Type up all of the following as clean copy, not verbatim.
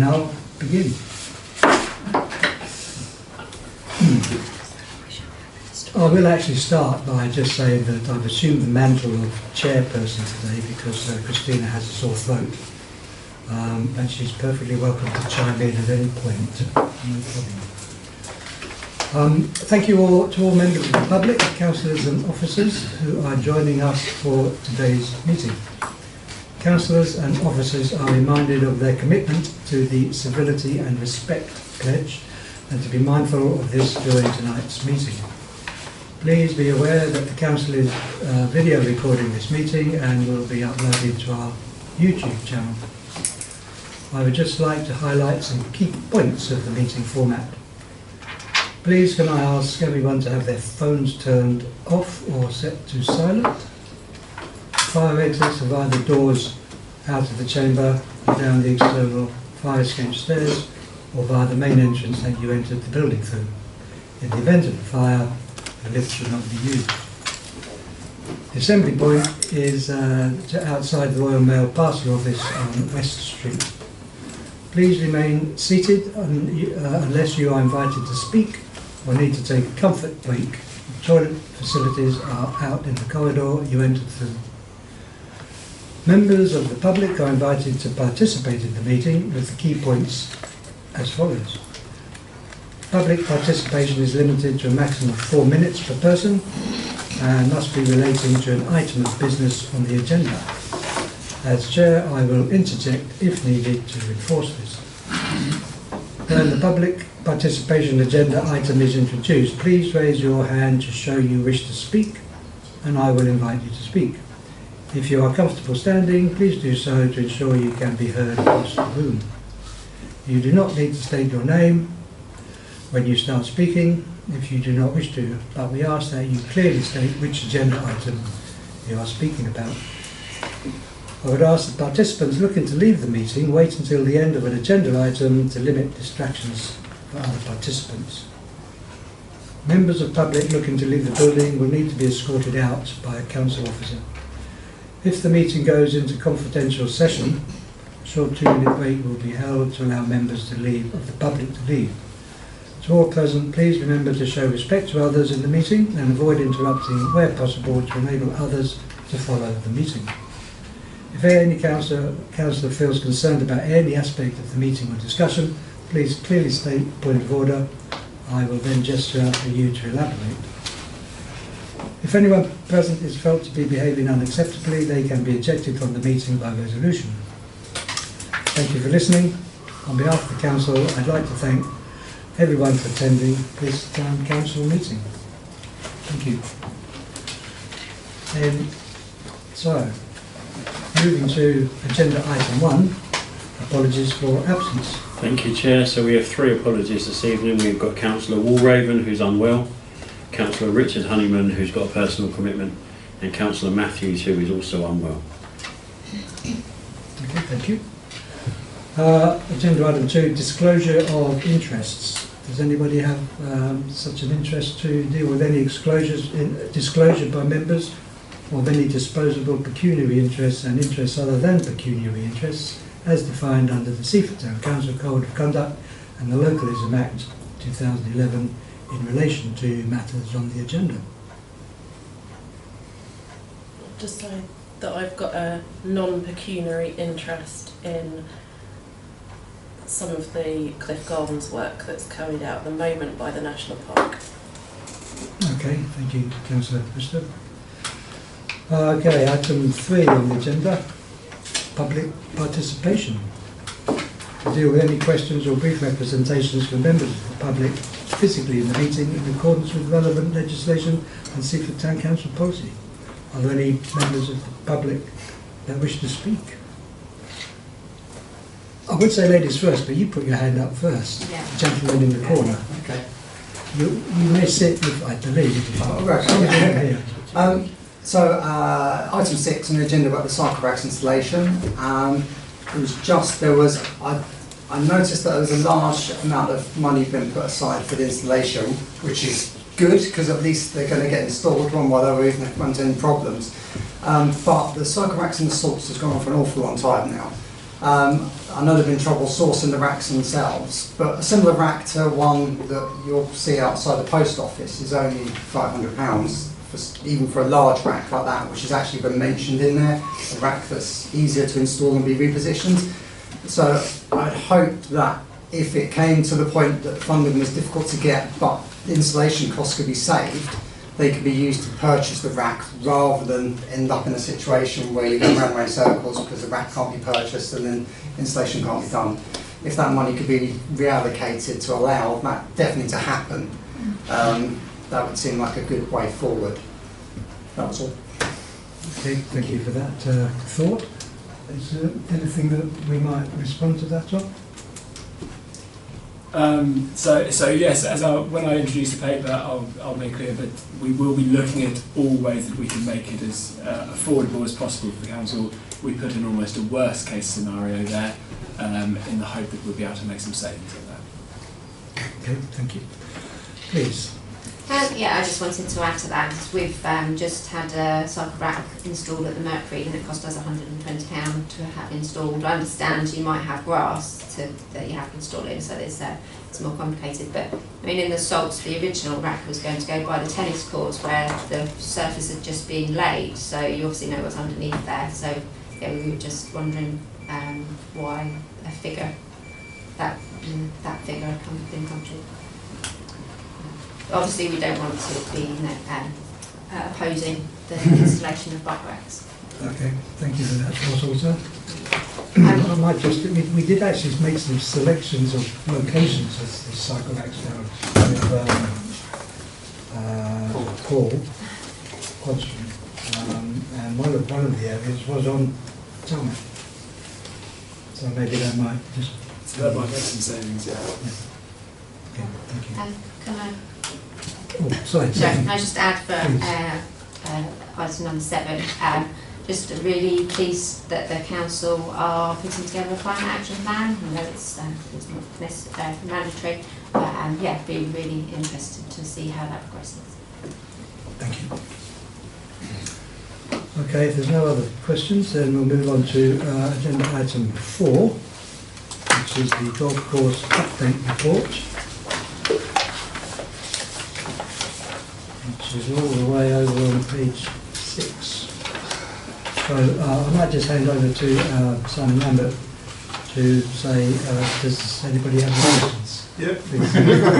Now begin. I will actually start by just saying that I've assumed the mantle of chairperson today because Christina has a sore throat, and she's perfectly welcome to chime in at any point. No problem. Thank you all to all members of the public, councillors and officers who are joining us for today's meeting. Councillors and officers are reminded of their commitment to the Civility and Respect Pledge and to be mindful of this during tonight's meeting. Please be aware that the Council is video recording this meeting and will be uploaded to our YouTube channel. I would just like to highlight some key points of the meeting format. Please can I ask everyone to have their phones turned off or set to silent. Fire exits are via the doors out of the chamber, down the external fire escape stairs, or via the main entrance that you entered the building through. In the event of a fire, the lift should not be used. The assembly point is outside the Royal Mail Parcel Office on West Street. Please remain seated unless you are invited to speak or need to take a comfort break. The toilet facilities are out in the corridor you entered through. Members of the public are invited to participate in the meeting with the key points as follows. Public participation is limited to a maximum of 4 minutes per person and must be relating to an item of business on the agenda. As Chair, I will interject if needed to enforce this. When the public participation agenda item is introduced, please raise your hand to show you wish to speak and I will invite you to speak. If you are comfortable standing, please do so to ensure you can be heard across the room. You do not need to state your name when you start speaking if you do not wish to, but we ask that you clearly state which agenda item you are speaking about. I would ask that participants looking to leave the meeting wait until the end of an agenda item to limit distractions for other participants. Members of public looking to leave the building will need to be escorted out by a council officer. If the meeting goes into confidential session, a short 2-minute break will be held to allow members of the public to leave. To all present, please remember to show respect to others in the meeting and avoid interrupting where possible to enable others to follow the meeting. If any councillor feels concerned about any aspect of the meeting or discussion, please clearly state point of order. I will then gesture for you to elaborate. If anyone present is felt to be behaving unacceptably, they can be ejected from the meeting by resolution. Thank you for listening. On behalf of the Council, I'd like to thank everyone for attending this Town Council meeting. Thank you. So, moving to agenda item 1, apologies for absence. Thank you, Chair. So we have 3 apologies this evening. We've got Councillor Walraven, who's unwell, Councillor Richard Honeyman, who's got a personal commitment, and Councillor Matthews, who is also unwell. Okay, thank you. Agenda item 2, disclosure of interests. Does anybody have such an interest to deal with any disclosure by members of any disposable pecuniary interests and interests other than pecuniary interests as defined under the Seaford Town Council Code of Conduct and the Localism Act 2011 in relation to matters on the agenda? Just say that I've got a non-pecuniary interest in some of the Cliff Gardens work that's carried out at the moment by the National Park. Okay, thank you, Councillor Bristol. Okay, item 3 on the agenda, public participation. To deal with any questions or brief representations from members of the public physically in the meeting in accordance with relevant legislation and Seaford Town Council policy. Are there any members of the public that wish to speak? I would say ladies first, but you put your hand up first. Yeah. Gentleman in the corner. Okay. You may sit, I believe. Oh, right. Yeah. So, item 6 on the agenda about the cycle racks installation. I noticed that there was a large amount of money being put aside for the installation, which is good because at least they're going to get installed one by the other even if there weren't any problems. But the cycle racks and the sorts has gone on for an awful long time now. I know there's been trouble sourcing the racks themselves, but a similar rack to one that you'll see outside the post office is only £500, even for a large rack like that, which has actually been mentioned in there, a rack that's easier to install and be repositioned. So I'd hope that if it came to the point that funding was difficult to get, but the installation costs could be saved, they could be used to purchase the rack rather than end up in a situation where you go round and circles because the rack can't be purchased and then installation can't be done. If that money could be reallocated to allow that definitely to happen, that would seem like a good way forward. That was all. Okay, thank you for that thought. Is there anything that we might respond to that on? So yes, when I introduce the paper, I'll make clear that we will be looking at all ways that we can make it as affordable as possible for the council. We put in almost a worst case scenario there, in the hope that we'll be able to make some savings on that. Okay, thank you. Please. Yeah, I just wanted to add to that. We've just had a cycle rack installed at the Mercury and it cost us £120 to have installed. I understand you might have grass that you have to install in, so it's more complicated. But I mean, in the Salts, the original rack was going to go by the tennis courts where the surface had just been laid, so you obviously know what's underneath there. So yeah, we were just wondering why a figure, that figure had been come true. Obviously, we don't want to be opposing the installation of bike racks. Okay, thank you for that, also. I might just, we did actually make some selections of locations as the cycle racks now with Paul Quadstream, and one of the areas was on tarmac. So maybe that might just... So that might make some savings, yeah. Okay, thank you. Can I... Oh, sorry. Can I just add for item number 7, just really pleased that the council are putting together a climate action plan. I know it's not mandatory, but yeah, be really interested to see how that progresses. Thank you. Okay, if there's no other questions, then we'll move on to agenda item 4, which is the golf course update report, which is all the way over on page 6. So I might just hand over to Simon Lambert to say, does anybody have any questions? Yeah.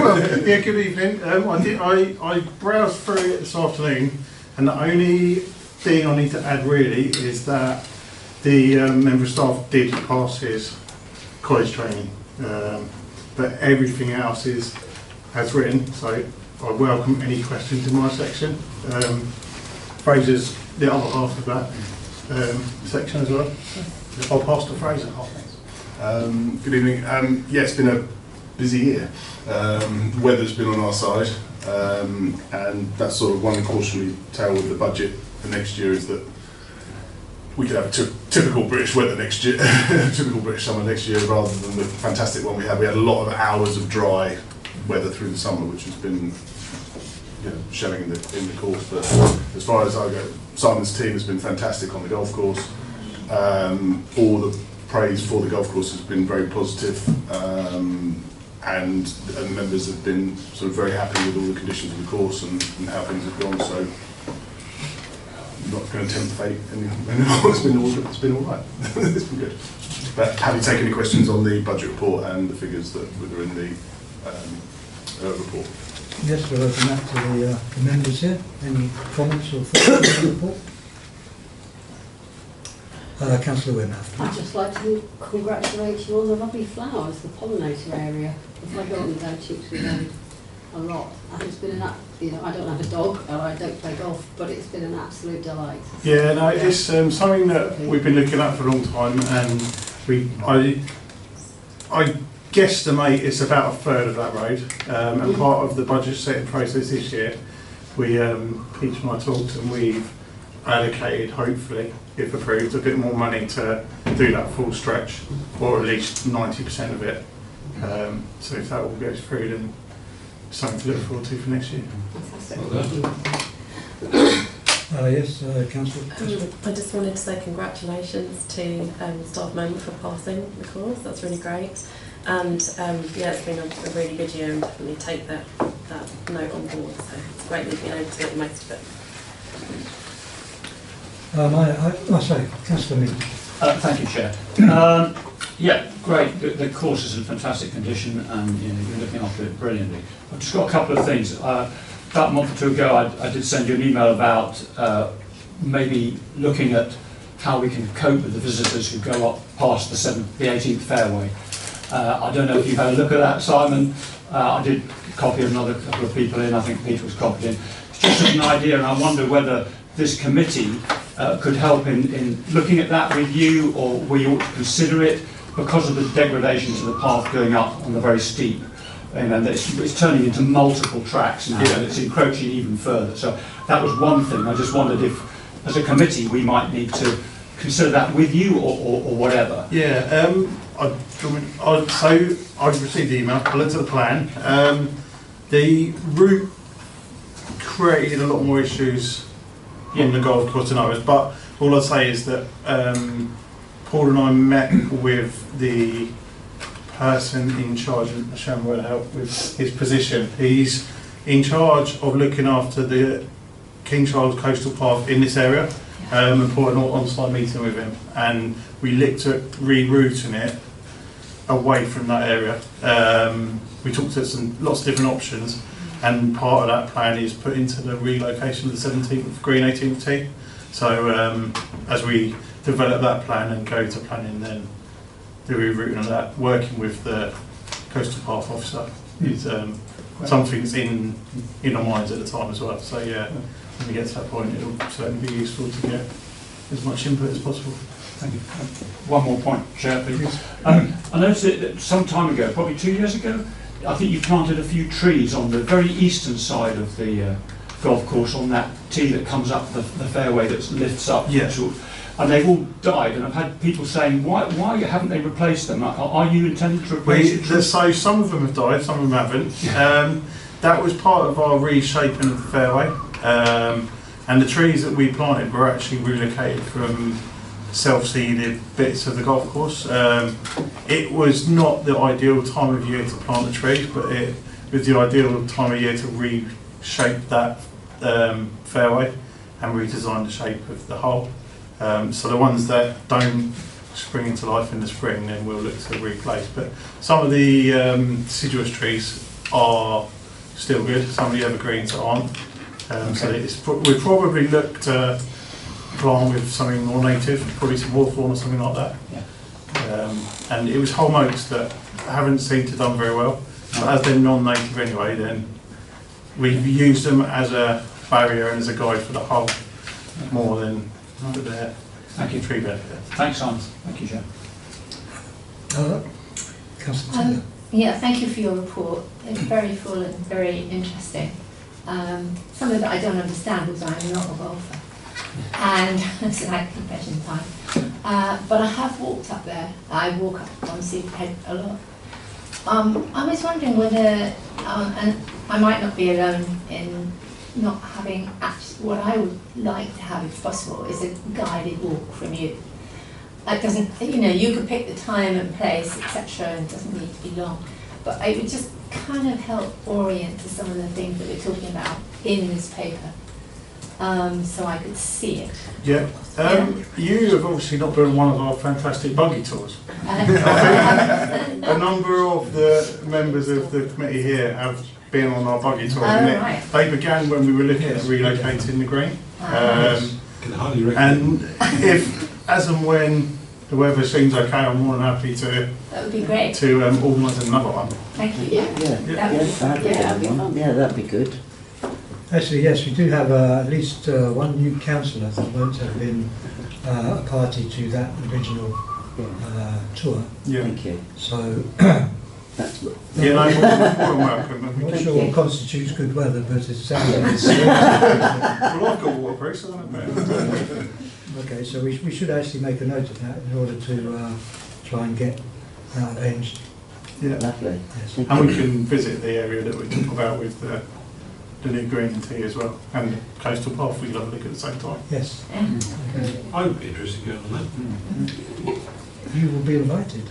Well, yeah, good evening. I browsed through it this afternoon, and the only thing I need to add really is that the member of staff did pass his college training, but everything else is as written, so I welcome any questions in my section. Fraser's the other half of that section as well. I'll pass to Fraser. Good evening. Yeah, it's been a busy year. Weather's been on our side, and that's sort of one cautionary tale with the budget for next year is that we could have a typical British weather next year, typical British summer next year, rather than the fantastic one we had. We had a lot of hours of dry weather through the summer, which has been showing in the course. But as far as I go, Simon's team has been fantastic on the golf course. All the praise for the golf course has been very positive, and the members have been sort of very happy with all the conditions of the course and how things have gone. So I'm not going to tempt fate anymore. It's been all right. It's been good. But have you taken any questions on the budget report and the figures that were in the report? Yes, we'll open that to the members here. Any comments or thoughts on the report? Councillor Weymouth. I'd just like to congratulate you on the lovely flowers, the pollinator area. If I go on the Dow Chicks Road a lot, and it's been I don't have a dog and I don't play golf, but it's been an absolute delight. Yeah, no, it's something that we've been looking at for a long time, and I guesstimate it's about a third of that road, and part of the budget setting process this year, Peter and I talked, and we've allocated, hopefully, if approved, a bit more money to do that full stretch, or at least 90% of it. So if that all goes through, then something to look forward to for next year. Fantastic. Yes, Councillor. I just wanted to say congratulations to staff member for passing the course. That's really great. And yeah, it's been a really good year, and definitely take that note on board. So it's great that you've been able to make the most of it. Sorry, Councillor Mead. Thank you, Chair. Yeah, great. The course is in fantastic condition, and you're looking after it brilliantly. I've just got a couple of things. About a month or two ago, I did send you an email about maybe looking at how we can cope with the visitors who go up past the 18th fairway. I don't know if you've had a look at that, Simon. I did copy another couple of people in. I think Peter was copied in. It's just an idea, and I wonder whether this committee could help in looking at that with you, or we ought to consider it because of the degradation to the path going up on the very steep. And it's turning into multiple tracks now, and it's encroaching even further. So that was one thing. I just wondered if, as a committee, we might need to consider that with you, or whatever. Yeah. So I've received the email. I looked at the plan. The route created a lot more issues on the golf course than others. But all I'd say is that Paul and I met with the person in charge, and Shannon will help with his position. He's in charge of looking after the King Charles Coastal Path in this area, and Paul had an on-site meeting with him, and we looked at rerouting it away from that area. We talked at lots of different options, and part of that plan is put into the relocation of the 17th Green 18th tee. So as we develop that plan and go to planning, then the rerouting of that, working with the coastal path officer, is something that's in our minds at the time as well. So yeah, when we get to that point, it'll certainly be useful to get as much input as possible. Thank you. One more point, Chair, please. I noticed that some time ago, probably 2 years ago, I think you planted a few trees on the very eastern side of the golf course, on that tee that comes up the fairway that lifts up. Yeah. And they've all died, and I've had people saying, why haven't they replaced them? Are you intending to replace it? So some of them have died, some of them haven't. That was part of our reshaping of the fairway, and the trees that we planted were actually relocated from self-seeded bits of the golf course. It was not the ideal time of year to plant the trees, but it was the ideal time of year to reshape that fairway and redesign the shape of the hole. So the ones that don't spring into life in the spring, then we'll look to replace. But some of the deciduous trees are still good, some of the evergreens aren't. So we'd probably look to plant with something more native, probably some hawthorn or something like that. Yeah. And it was whole oaks that haven't seemed to have done very well. But as they're non-native anyway, then we've used them as a barrier and as a guide for the whole, more than for their tree benefit. Thanks, Simon. Thank you, Chair. Councillor Taylor. Yeah, thank you for your report. It's very full and very interesting. Some of it I don't understand because I'm not a golfer. And it's like confession time. But I have walked up there. I walk up on Seaford a lot. I was wondering whether, and I might not be alone in not having what I would like to have, if possible, is a guided walk from you. It doesn't, you could pick the time and place, etc., and it doesn't need to be long. But it would just kind of help orient to some of the things that we're talking about in this paper, so I could see it. Yeah. You have obviously not been on one of our fantastic buggy tours. A number of the members of the committee here have been on our buggy tour. Right. They began when we were looking at relocating the green. Can highly recommend. And if, as and when the weather seems okay, I'm more than happy to. That would be great. To organise another one. Thank you. Yeah, that'd be good. Actually, yes, we do have at least one new councillor that won't have been a party to that original tour. Yeah. Thank you. So, yeah, no, more than welcome. I'm not sure what constitutes good weather, but it sounds like it's... Well, I've got waterproof, so that matters. Okay, so we should actually make a note of that in order to try and get that arranged. Yeah. Lovely. Yes. And we can visit the area that we talked about with the new green tea as well, and coastal path we can have a look at the same time. Yes. Okay. I would be interested in going on that. You will be invited.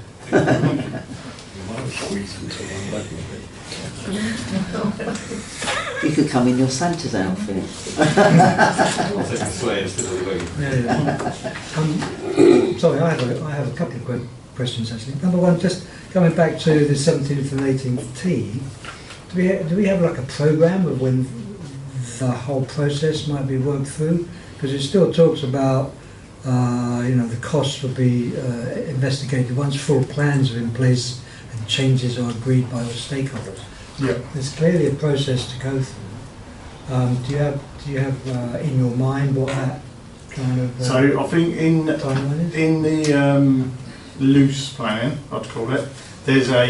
You could come in your Santa's outfit. I'll take the sleigh instead of the wing. Sorry, I have a couple of questions actually. Number one, just coming back to the 17th and 18th tea, do we have like a programme of when the whole process might be worked through? Because it still talks about the costs will be investigated once full plans are in place and changes are agreed by all stakeholders. Yeah. There's clearly a process to go through. Do you have in your mind what that kind of so I think timeline is? in the loose planning, I'd call it, there's a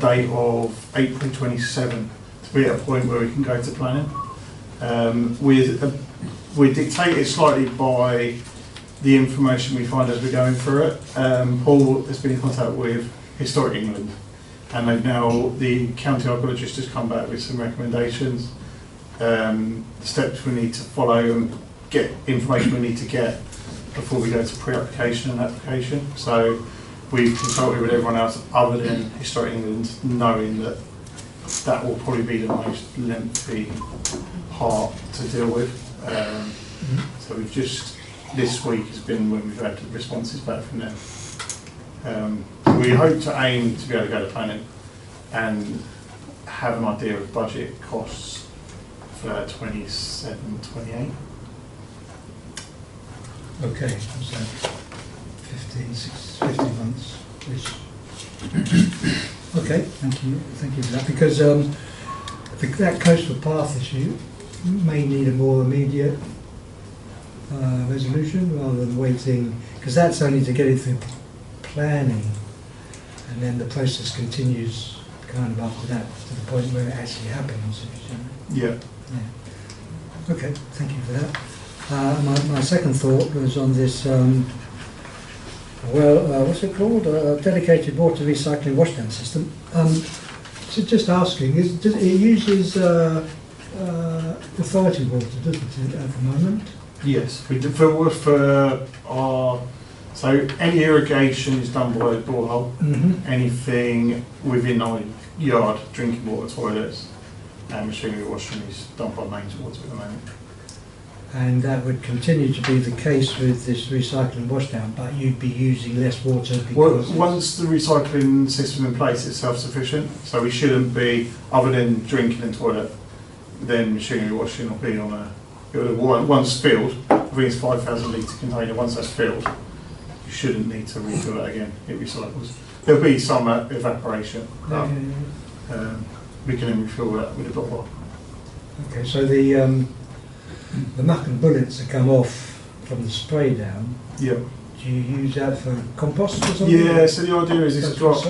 date of April 27 to be at a point where we can go to planning. We're dictated slightly by the information we find as we're going through it. Paul has been in contact with Historic England, and the county archaeologist has come back with some recommendations, steps we need to follow and get information we need to get before we go to pre-application and application. So we've consulted with everyone else other than Historic England, knowing that that will probably be the most lengthy part to deal with. So we've just, this week has been when we've had the responses back from them. We hope to aim to be able to go to planning and have an idea of budget costs for 27, 28. Okay, so 15 months-ish. Okay, thank you for that. Because that coastal path issue may need a more immediate resolution rather than waiting, because that's only to get it through planning, and then the process continues kind of after that to the point where it actually happens. Yeah. Okay, thank you for that. My second thought was on this, what's it called? Dedicated water recycling washdown system. So just asking, it uses authority water, doesn't it, at the moment? Yes, we do for our, so any irrigation is done by a borehole. Anything within our yard, drinking water, toilets, and machinery washing is done by mains water at the moment. And that would continue to be the case with this recycling washdown, but you'd be using less water because... Once the recycling system in place, it's self-sufficient, so we shouldn't be, other than drinking and toilet, then machinery washing will be on a... Once filled, I think it's 5,000 litre container, once that's filled, you shouldn't need to refill that again, it recycles. There'll be some evaporation, but we can then refill that with a dropper. Okay, so the muck and bullets that come off from the spray down, do you use that for compost or something? Yeah, so the idea is it's got,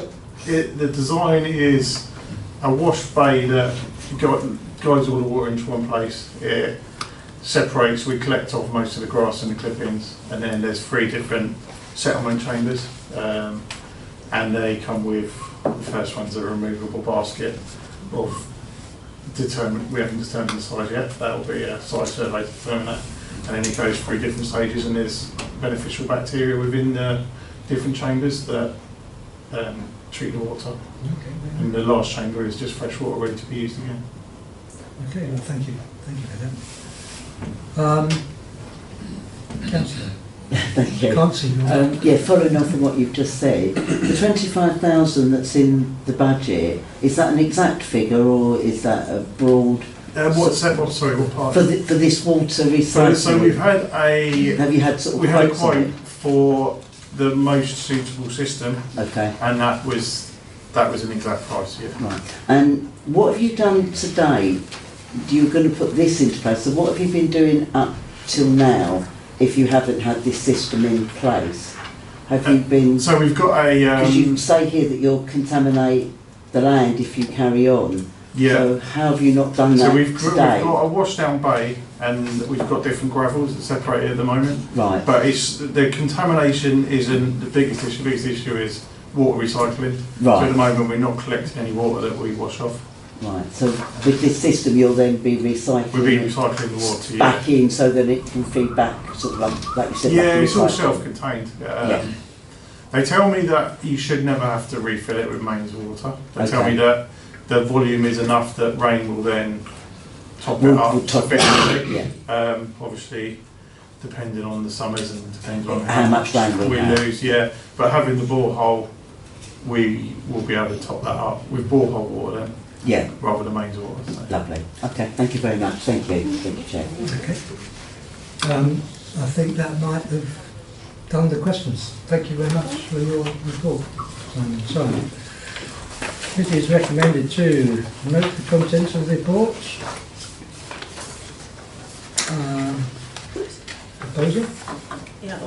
the design is a wash bay that guides all the water into one place. It separates, we collect off most of the grass and the clippings, and then there's 3 different settlement chambers, and they come with, the first one's a removable basket of we haven't determined the size yet, that'll be a size survey to determine that, and then it goes through different stages, and there's beneficial bacteria within the different chambers that treat the water. Okay, and the last chamber is just fresh water ready to be used again. Okay, well thank you for that. Councillor? Thank you. Can't see you. Following on from what you've just said, the 25,000 that's in the budget, is that an exact figure or is that a broad? What's that? Sorry, what part? For this water recycling. So we've had a. Have you had sort of? We had a quote for the most suitable system. Okay. And that was an exact price. Yeah. Right. And what have you done today? You're going to put this into place. So what have you been doing up till now? If you haven't had this system in place, have you been? So we've got a. Because you say here that you'll contaminate the land if you carry on. Yeah. So how have you not done that So we've today? got a washdown bay, and we've got different gravels that separate it at the moment. Right. But it's the contamination isn't the biggest issue. The biggest issue is water recycling. Right. So at the moment we're not collecting any water that we wash off. Right, so with this system you'll then be recycling We'll be it recycling the water, back in so that it can feed back, sort of like you said, Yeah, back it's all recycling. self-contained. Yeah. They tell me that you should never have to refill it with mains water. They tell Okay. me that the volume is enough that rain will then top it Will up top it up, sufficiently. yeah. Obviously, depending on the summers and depending on How much rain we have. lose, yeah. But having the borehole, we will be able to top that up with borehole water then, Yeah, rather than mains water. So. lovely. Okay, thank you very much. Thank you, Chair. Okay. I think that might have done the questions. Thank you very much for your report. So, it is recommended to note the contents of the report. Proposal? Yeah.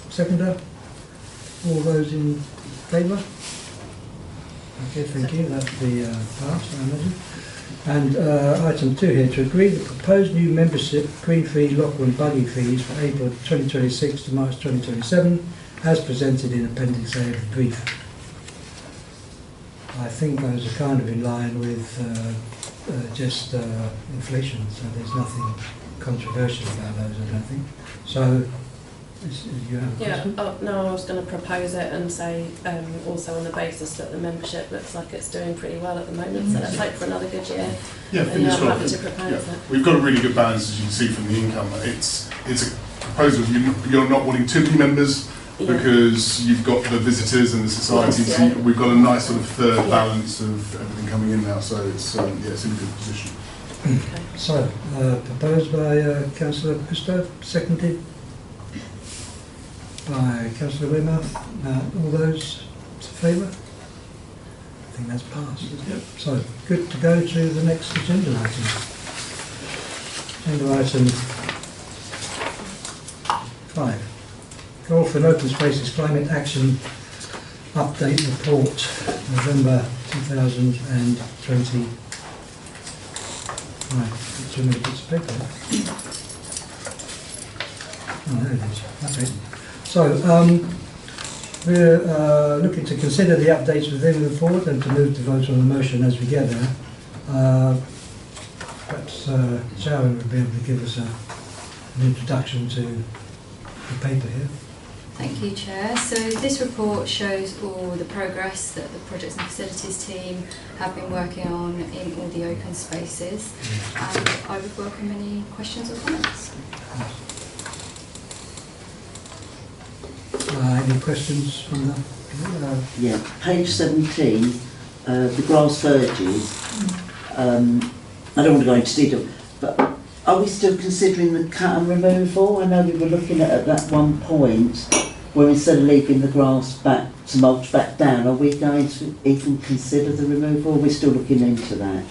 Seconder? All those in favour? Okay, thank you. That'll be passed, I imagine. And item 2 here, to agree the proposed new membership green fee, locker and buggy fees for April 2026 to March 2027 as presented in Appendix A of the brief. I think those are kind of in line with just inflation, so there's nothing controversial about those, I don't think. So, you have a Yeah, question? no, I was going to propose it and say also on the basis that the membership looks like it's doing pretty well at the moment, so let's hope for another good year. Yeah, And fingers I'm happy crossed. to propose Yeah. it. We've got a really good balance, as you can see from the income. It's a proposal. You're not wanting too many members Yeah. because you've got the visitors and the society. Yes, So yeah. we've got a nice sort of third Yeah. balance of everything coming in now. So it's it's in a good position. Okay. So, proposed by Councillor Bristow, seconded by Councillor Weymouth. All those in favour? I think that's passed, isn't it? So, good to go to the next agenda item. Agenda item 5. Call for an open spaces climate action update report, November 2020. Right, got too many bits of paper. Oh, there it is. Okay. So, we're looking to consider the updates within the report and to move to vote on the motion as we get there. Perhaps Sharon would be able to give us an introduction to the paper here. Thank you, Chair. So this report shows all the progress that the Projects and Facilities team have been working on in all the open spaces, and I would welcome any questions or comments. Any questions from the... Yeah, page 17, the grass verges. I don't want to go into detail, but are we still considering the cut and removal? I know we were looking at that one point where instead of leaving the grass back to mulch back down, are we going to even consider the removal? Or are we still looking into that?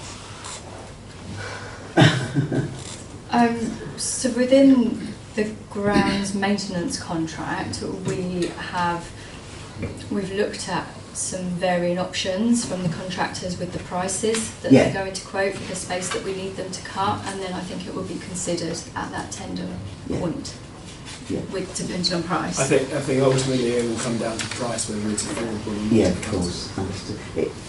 So within the grounds maintenance contract, we've looked at some varying options from the contractors with the prices that they're going to quote for the space that we need them to cut, and then I think it will be considered at that tender point, with depending on price. I think ultimately it will come down to price, whether it's affordable or not. Yeah, of course. Understood.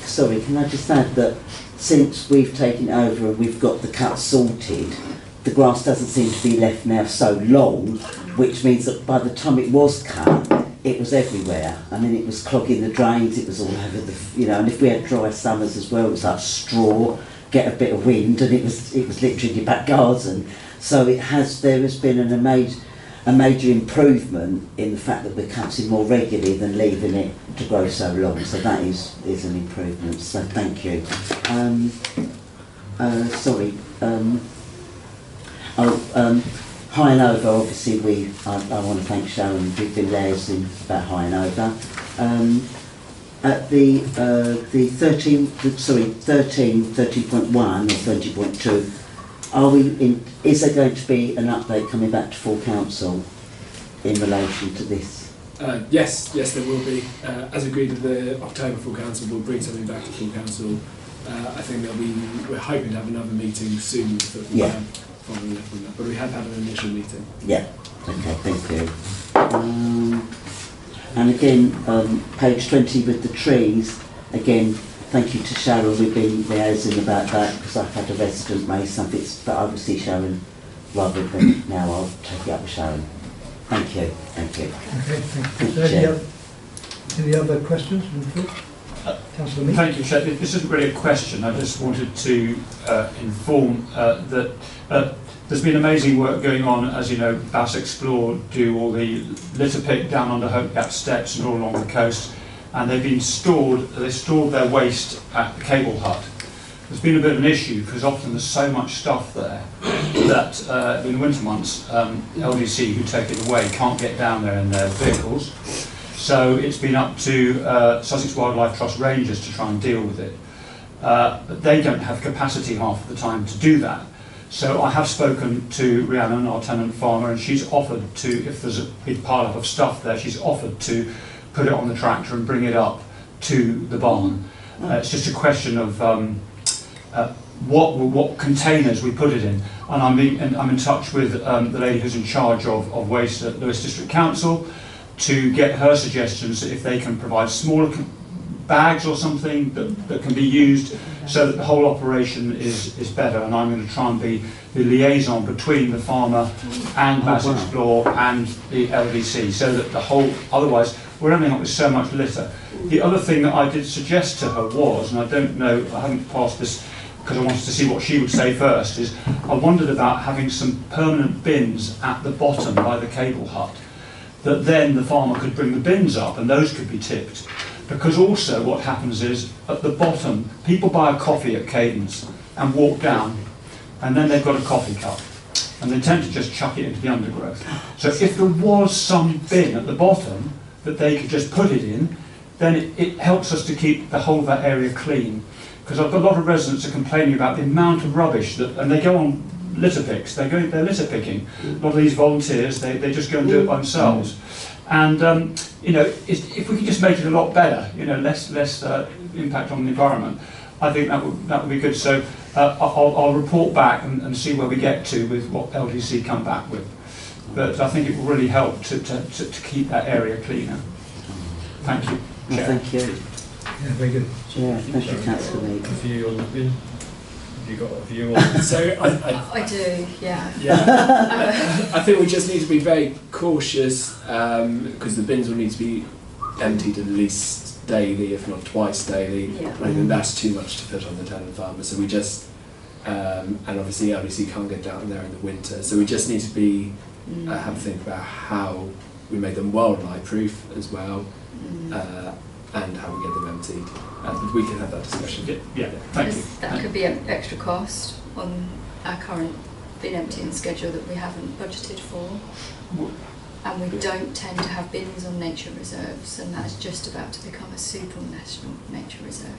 Sorry, can I just add that since we've taken it over and we've got the cut sorted, the grass doesn't seem to be left now so long, which means that by the time it was cut, it was everywhere. I mean, it was clogging the drains, it was all over the, and if we had dry summers as well, it was like straw, get a bit of wind, and it was literally your back garden. So there has been a major improvement in the fact that we're cutting more regularly than leaving it to grow so long. So that is an improvement. So thank you. Sorry. High and over, obviously I want to thank Sharon. We've been liaising about High and over. At the 13.1 or 13.2, is there going to be an update coming back to full council in relation to this? Yes, there will be. As agreed with the October full council, we'll bring something back to full council. I think we're hoping to have another meeting soon following up on that, but we have had an initial meeting. Yeah, okay, thank you. And again, page 20 with the trees, again, thank you to Sharon. We've been liaising about that because I've had a resident raise something, but I will see Sharon rather than now. I'll take it up with Sharon. Thank you. Thank you. Okay, thank you. Any other questions from the floor? Councillor Mead? Thank you, Chair. This isn't really a question. I just wanted to inform that there's been amazing work going on. As you know, Bass Explore do all the litter pick down under Hope Gap steps and all along the coast, and they stored their waste at the cable hut. There's been a bit of an issue because often there's so much stuff there that in the winter months, LDC who take it away can't get down there in their vehicles. So it's been up to Sussex Wildlife Trust Rangers to try and deal with it. But they don't have capacity half of the time to do that. So I have spoken to Rhiannon, our tenant farmer, and she's offered to, if there's a big pile up of stuff there, she's offered to put it on the tractor and bring it up to the barn. It's just a question of what containers we put it in. And I'm in touch with the lady who's in charge of waste at Lewes District Council to get her suggestions if they can provide smaller bags or something that can be used so that the whole operation is better. And I'm going to try and be the liaison between the farmer and Bass Explore and the LDC so that the whole, otherwise we're ending up with so much litter. The other thing that I did suggest to her was, and I don't know, I haven't passed this because I wanted to see what she would say first, is I wondered about having some permanent bins at the bottom by the cable hut, that then the farmer could bring the bins up and those could be tipped. Because also what happens is, at the bottom, people buy a coffee at Cadence and walk down, and then they've got a coffee cup, and they tend to just chuck it into the undergrowth. So if there was some bin at the bottom that they could just put it in, then it helps us to keep the whole of that area clean. Because I've got a lot of residents are complaining about the amount of rubbish that, and they go on litter picks, they're litter picking. A lot of these volunteers, they just go and do it by themselves. And you know, if we could just make it a lot better, you know, less impact on the environment, I think that would be good. So I'll report back and see where we get to with what LDC come back with. But I think it will really help to keep that area cleaner. Thank you. Well, thank you. Yeah, very good. Yeah, thank you, Councillor Mead. A view on the bin? Have you got a view on So I do, yeah. I think we just need to be very cautious because the bins will need to be emptied at least daily, if not twice daily. Yeah. And I think that's too much to put on the tenant farmer. So we just, and obviously LDC can't get down there in the winter. So we just need to be have a think about how we make them wildlife proof as well, and how we get them emptied. And we can have that discussion. Yeah, thank you. That could be an extra cost on our current bin emptying schedule that we haven't budgeted for. And we don't tend to have bins on nature reserves, and that's just about to become a supranational nature reserve.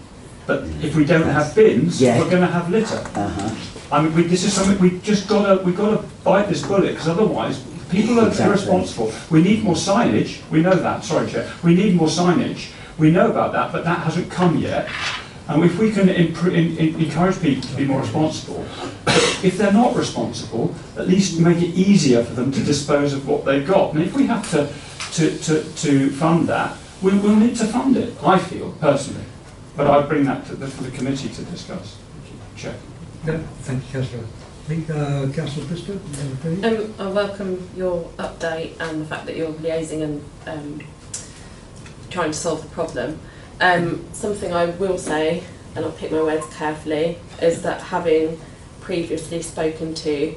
But if we don't have bins, we're going to have litter. I mean, this is something we've got to bite this bullet, because otherwise people are irresponsible. We need more signage. We know that. Sorry, Chair. We need more signage. We know about that, but that hasn't come yet. And if we can encourage people to be more responsible, if they're not responsible, at least make it easier for them to dispose of what they've got. And if we have to fund that, we'll need to fund it, I feel, personally. But I bring that to for the committee to discuss. Chair. Yeah, thank you, Councillor. Councillor Bristow, I welcome your update and the fact that you're liaising and trying to solve the problem. Something I will say, and I'll pick my words carefully, is that having previously spoken to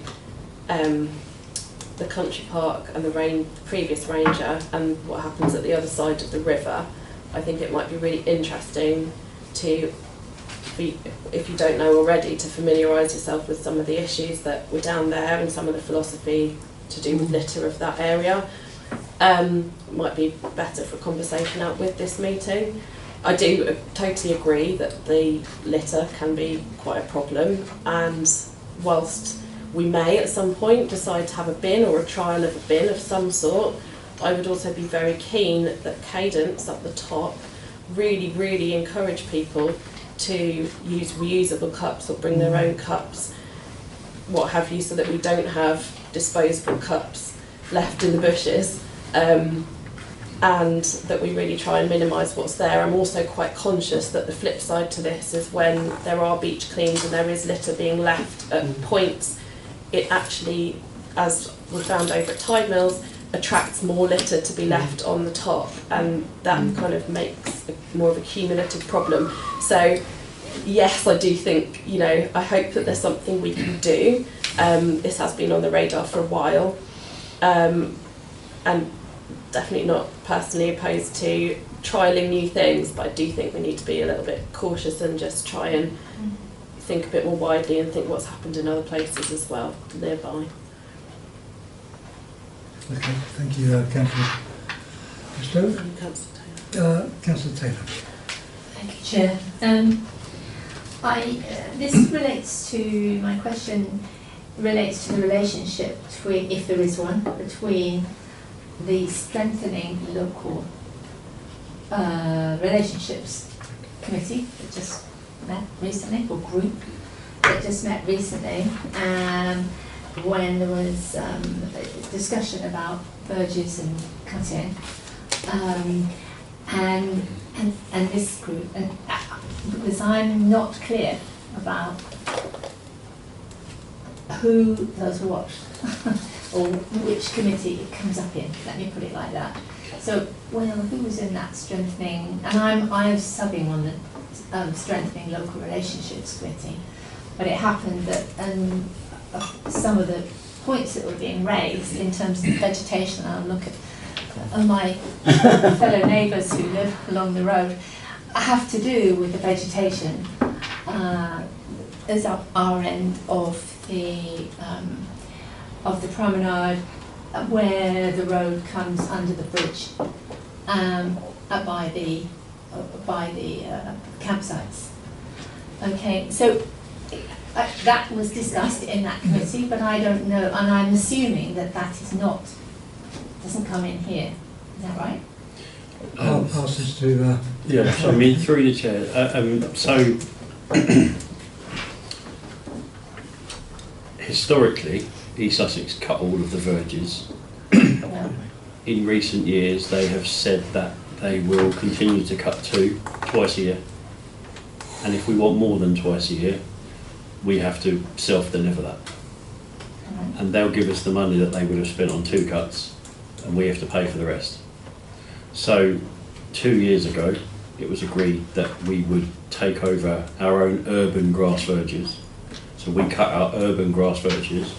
the country park and the previous ranger and what happens at the other side of the river, I think it might be really interesting to, if you don't know already, to familiarise yourself with some of the issues that were down there and some of the philosophy to do with litter of that area. Might be better for a conversation out with this meeting. I do totally agree that the litter can be quite a problem, and whilst we may at some point decide to have a bin or a trial of a bin of some sort, I would also be very keen that Cadence up the top really encourage people to use reusable cups or bring their own cups, what have you, so that we don't have disposable cups left in the bushes. And and that we really try and minimise what's there. I'm also quite conscious that the flip side to this is when there are beach cleans and there is litter being left at points, it actually, as we found over at Tide Mills, attracts more litter to be left on the top, and that kind of makes more of a cumulative problem. So yes, I do think, you know, I hope that there's something we can do. This has been on the radar for a while, and definitely not personally opposed to trialling new things, but I do think we need to be a little bit cautious and just try and think a bit more widely and think what's happened in other places as well nearby. Okay, thank you, Councillor Bristow. Councillor Taylor. Thank you, Chair. This relates to, my question relates to the relationship between, if there is one, between the strengthening local relationships committee that just met recently, or group that just met recently, when there was discussion about verges and cutting, and this group, and because I'm not clear about who does what or which committee it comes up in, let me put it like that. So, well, who was in that strengthening, and I'm subbing on the strengthening local relationships committee, but it happened that some of the points that were being raised in terms of vegetation, I'll look at my fellow neighbours who live along the road, have to do with the vegetation as our end of the promenade, where the road comes under the bridge, by the campsites. Okay, so that was discussed in that committee, but I don't know, and I'm assuming that doesn't come in here. Is that right? I'll pass this to... Yeah, so I mean, through the chair. So, historically, East Sussex cut all of the verges. In recent years, they have said that they will continue to cut twice a year. And if we want more than twice a year, we have to self-deliver that. And they'll give us the money that they would have spent on 2 cuts, and we have to pay for the rest. So 2 years ago, it was agreed that we would take over our own urban grass verges. So we cut our urban grass verges.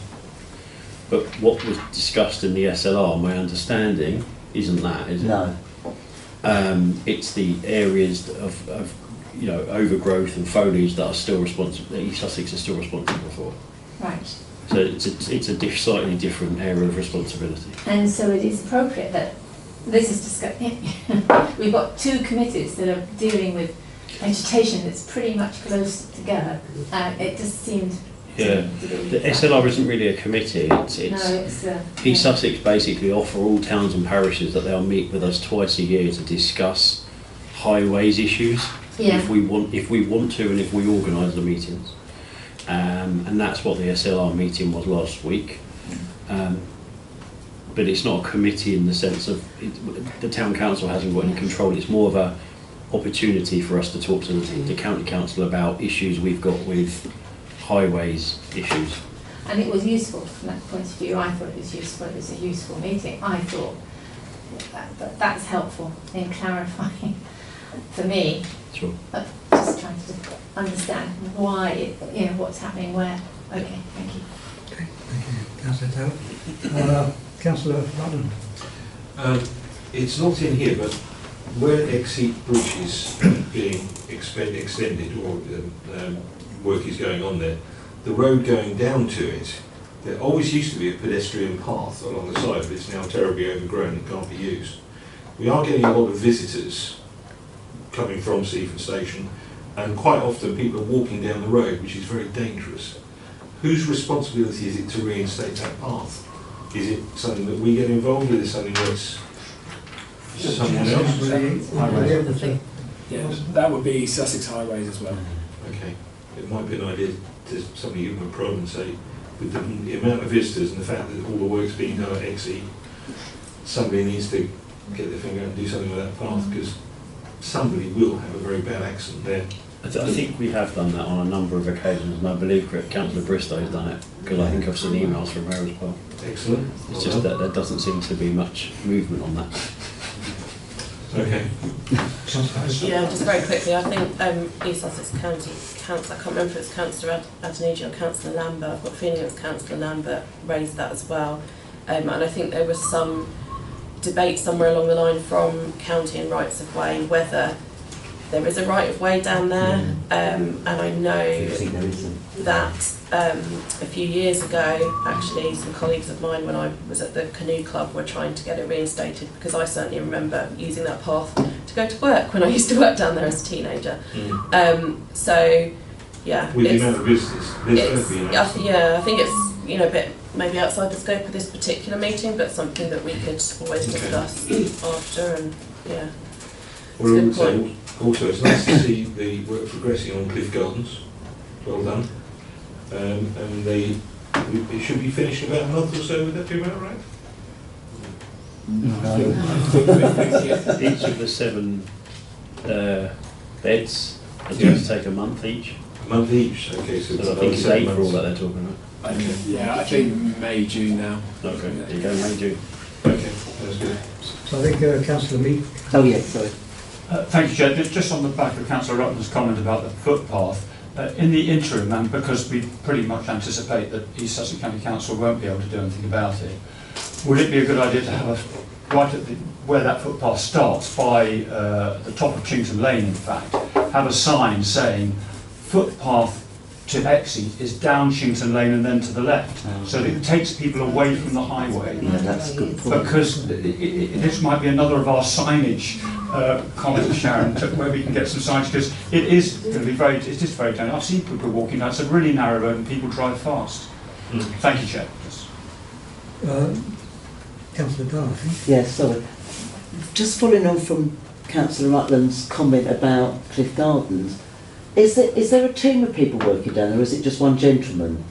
But what was discussed in the SLR, my understanding, isn't that, is it? No. It's the areas of you know, overgrowth and foliage that are still responsible, that East Sussex is still responsible for. Right. So it's a slightly different area of responsibility. And so it is appropriate that this is discussed. We've got 2 committees that are dealing with vegetation that's pretty much close together. It just seemed. Yeah, the SLR isn't really a committee. East Sussex basically offer all towns and parishes that they'll meet with us twice a year to discuss highways issues. Yeah. If we want to, and if we organise the meetings, and that's what the SLR meeting was last week. But it's not a committee in the sense of the town council hasn't got any control. It's more of a opportunity for us to talk to the county council about issues we've got with highways issues. And it was useful from that point of view. I thought it was useful. It was a useful meeting. I thought that's helpful in clarifying for me. Sure. Just trying to understand why, what's happening where. Okay, thank you. Okay, thank you, Councillor Taylor. Councillor Rutland. It's not in here, but where Exceed Bridge is being extended, or work is going on there, the road going down to it, there always used to be a pedestrian path along the side, but it's now terribly overgrown and can't be used. We are getting a lot of visitors coming from Seaford Station, and quite often people are walking down the road, which is very dangerous. Whose responsibility is it to reinstate that path? Is it something that we get involved with? Is it something that's someone else? Yeah, that would be Sussex Highways as well. Okay, it might be an idea to somebody give them a prod and say, with the amount of visitors and the fact that all the work's being done at XE, somebody needs to get their finger out and do something with that path, because somebody will have a very bad accident there. I think we have done that on a number of occasions, and I believe Councillor Bristow has done it, because I think I've seen emails from her as well. Excellent. It's just that there doesn't seem to be much movement on that. Okay. Yeah, just very quickly, I think East Sussex County Council, I can't remember if it's Councillor Adeniji or Councillor Lambert, I've got a feeling it was Councillor Lambert raised that as well. And I think there was some debate somewhere along the line from county and rights of way whether there is a right of way down there, and I know that a few years ago, actually, some colleagues of mine, when I was at the canoe club, were trying to get it reinstated, because I certainly remember using that path to go to work when I used to work down there as a teenager. So, yeah, with the amount of visitors, I think it's a bit maybe outside the scope of this particular meeting, but something that we could always discuss after, and yeah. Well, also, it's nice to see the work progressing on Cliff Gardens. Well done. And it should be finished in about a month or so. Would that be about right? Each of the 7 beds are going to take a month each. A month each. Okay, so I think it's April that they're talking about. Okay. Yeah, I think May, June now. Okay, you go May, June. Okay, that's good. So I think Councillor Mead. Oh yes, sorry. Thank you, Chair. Just on the back of Councillor Rutland's comment about the footpath, in the interim, and because we pretty much anticipate that East Sussex County Council won't be able to do anything about it, would it be a good idea to have right at where that footpath starts, by the top of Chington Lane in fact, have a sign saying footpath to exit is down Chington Lane and then to the left, so that it takes people away from the highway. Yeah, that's a good point. Because this might be another of our signage comments, Sharon, where we can get some signage, because it is going to be very dangerous. I've seen people walking down, it's a really narrow road and people drive fast. Thank you, Chair. Councillor Dyer, I think. Yes, sorry. Just following on from Councillor Rutland's comment about Cliff Gardens, is there a team of people working down there, or is it just one gentleman?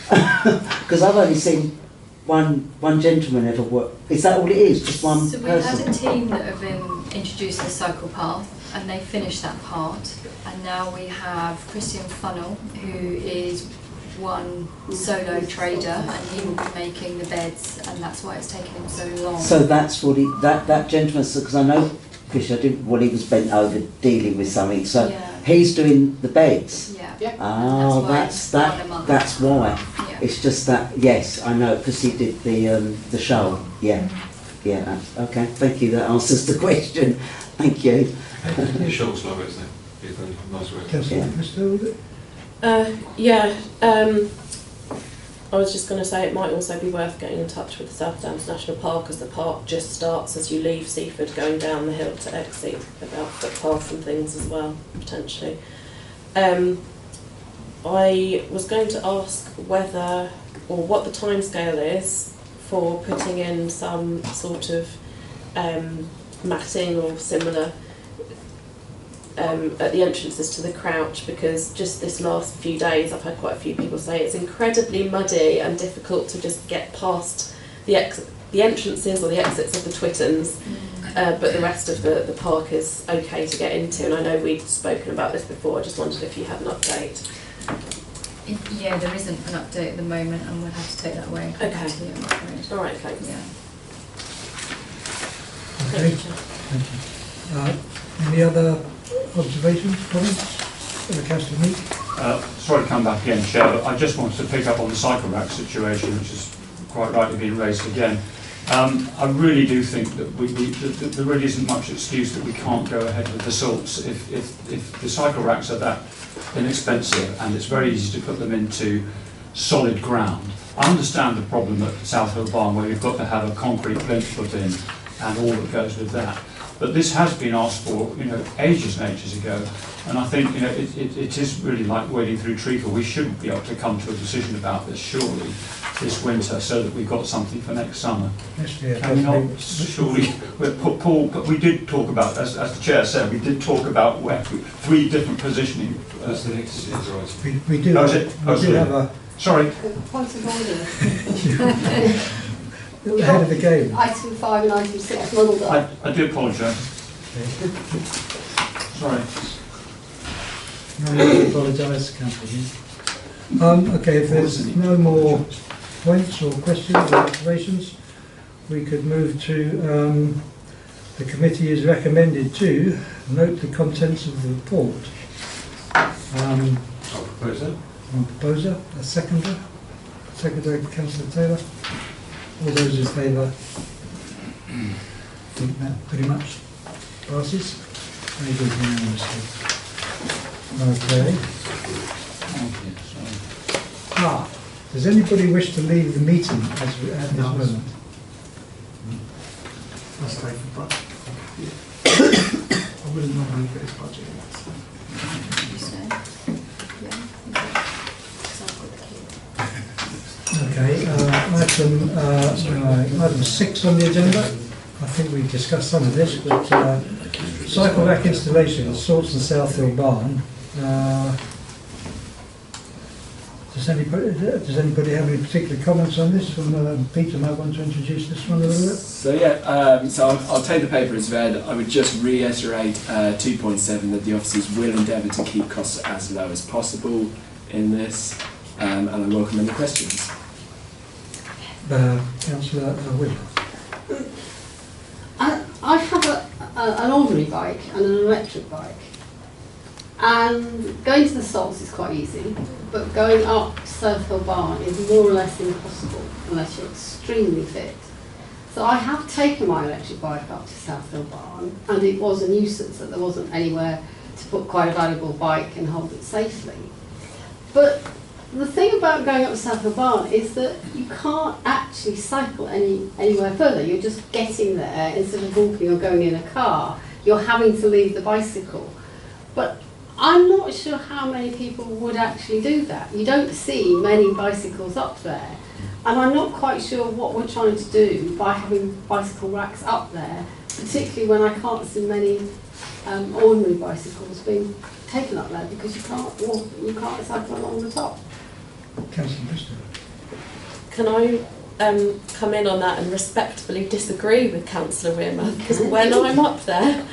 Because I've only seen one gentleman ever work. Is that all it is? Just one person? So we've had a team that have introduced the cycle path, and they finished that part. And now we have Christian Funnel, who is one solo trader, and he will be making the beds, and that's why it's taken him so long. So that's what that gentleman, because I know Christian, he was bent over dealing with something, so he's doing the beds. Yeah. Oh, that's why. Yeah. It's just that, yes, I know, because he did the show. Yeah. Yeah, okay, thank you, that answers the question. Thank you. Short slow, isn't it? Nice work. Councillor Bristow, was it? I was just going to say it might also be worth getting in touch with the South Downs National Park, as the park just starts as you leave Seaford going down the hill to Exeter, about footpaths and things as well, potentially. I was going to ask whether, or what the timescale is for putting in some sort of matting or similar at the entrances to the Crouch, because just this last few days I've had quite a few people say it's incredibly muddy and difficult to just get past the entrances or the exits of the Twittons, but the rest of the park is okay to get into, and I know we've spoken about this before. I just wondered if you had an update. Yeah, there isn't an update at the moment, and we'll have to take that away and come back to you, I'm afraid. All right, thanks. Yeah. Okay. Thank you. Any other observations, comments? Councillor Mead? Sorry to come back again, Chair, but I just wanted to pick up on the cycle rack situation, which is quite rightly being raised again. I really do think that there really isn't much excuse that we can't go ahead with the salts. If the cycle racks are that inexpensive and it's very easy to put them into solid ground, I understand the problem at South Hill Barn, where you've got to have a concrete plinth put in and all that goes with that. But this has been asked for, ages and ages ago, and I think, it is really like wading through treacle. We should be able to come to a decision about this, surely, this winter, so that we've got something for next summer. Can we not, surely, Paul, but we did talk about, as the Chair said, we did talk about 3 different positioning. That's the next right. We do have a... Sorry. Point of order. ahead of the game. Item 5 and item 6 muddled up. I do apologise. Sorry. No need to apologise, Councillor. Okay, if there's no more points or questions or observations, we could move to the committee is recommended to note the contents of the report. I'll propose that. One proposer, a seconder. Secretary Councillor Taylor. All those in favour? I think that pretty much passes. Very good, unanimously. Okay. Does anybody wish to leave the meeting as we at this moment? I'll stay for budget. I wouldn't normally get his budget. Okay, item 6 on the agenda. I think we've discussed some of this, but cycle rack installation, Salts and South Hill Barn. Does anybody have any particular comments on this? Peter might want to introduce this one a little bit. So yeah, so I'll take the paper as read. I would just reiterate 2.7 that the officers will endeavour to keep costs as low as possible in this, and I welcome any questions. Councillor Will. I have an ordinary bike and an electric bike, and going to the Salts is quite easy, but going up South Hill Barn is more or less impossible unless you're extremely fit. So I have taken my electric bike up to South Hill Barn, and it was a nuisance that there wasn't anywhere to put quite a valuable bike and hold it safely. But the thing about going up South Hill Barn is that you can't actually cycle anywhere further. You're just getting there instead of walking or going in a car. You're having to leave the bicycle. But I'm not sure how many people would actually do that. You don't see many bicycles up there. And I'm not quite sure what we're trying to do by having bicycle racks up there, particularly when I can't see many ordinary bicycles being taken up there because you can't walk, you can't cycle along the top. Councillor Bristol. Can I come in on that and respectfully disagree with Councillor Rimmer? Because when I'm up there,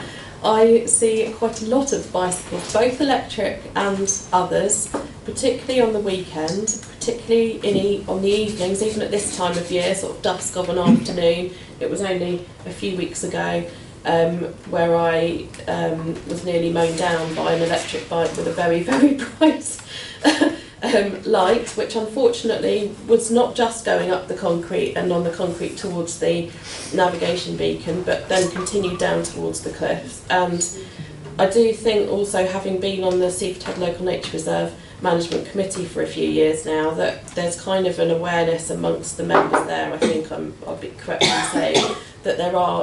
I see quite a lot of bicycles, both electric and others, particularly on the weekend, particularly on the evenings, even at this time of year, sort of dusk of an afternoon. It was only a few weeks ago where I was nearly mown down by an electric bike with a very, very bright light, which unfortunately was not just going up the concrete and on the concrete towards the navigation beacon, but then continued down towards the cliffs. And I do think also, having been on the Seaford Local Nature Reserve Management Committee for a few years now, that there's kind of an awareness amongst the members there. I think I'll be correct in saying that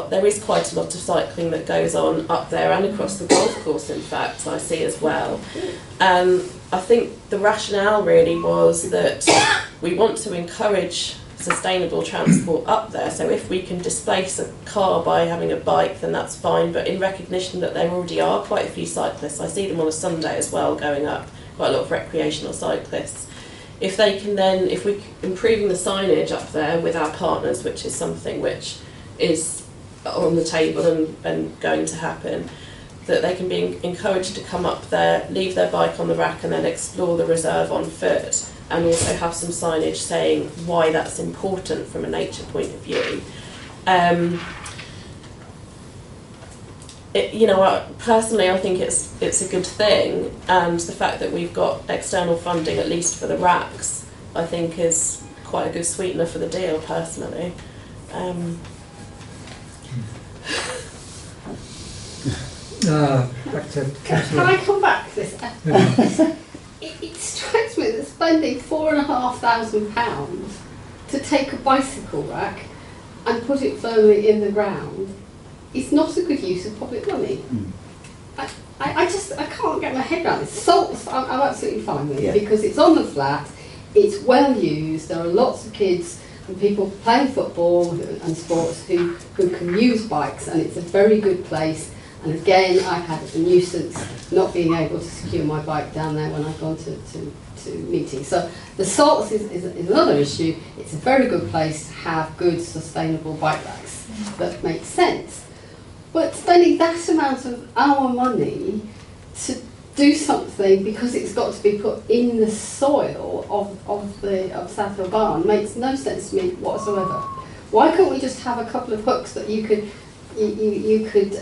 there is quite a lot of cycling that goes on up there and across the golf course, in fact, I see as well. I think the rationale really was that we want to encourage sustainable transport up there, so if we can displace a car by having a bike, then that's fine, but in recognition that there already are quite a few cyclists, I see them on a Sunday as well going up, quite a lot of recreational cyclists. If they can then, if we're improving the signage up there with our partners, which is something which is on the table and going to happen, that they can be encouraged to come up there, leave their bike on the rack and then explore the reserve on foot, and also have some signage saying why that's important from a nature point of view. Personally, I think it's a good thing, and the fact that we've got external funding, at least for the racks, I think is quite a good sweetener for the deal, personally. Back to Can I come back to this? It strikes me that spending £4,500 to take a bicycle rack and put it firmly in the ground is not a good use of public money. I can't get my head around this. Salts, I'm absolutely fine with it because it's on the flat, it's well used, there are lots of kids and people playing football and sports who can use bikes, and it's a very good place, And again, I've had a nuisance not being able to secure my bike down there when I've gone to meetings. So the salts is another issue. It's a very good place to have good, sustainable bike racks that make sense. But spending that amount of our money to do something because it's got to be put in the soil of Seaford Barn makes no sense to me whatsoever. Why can't we just have a couple of hooks that you could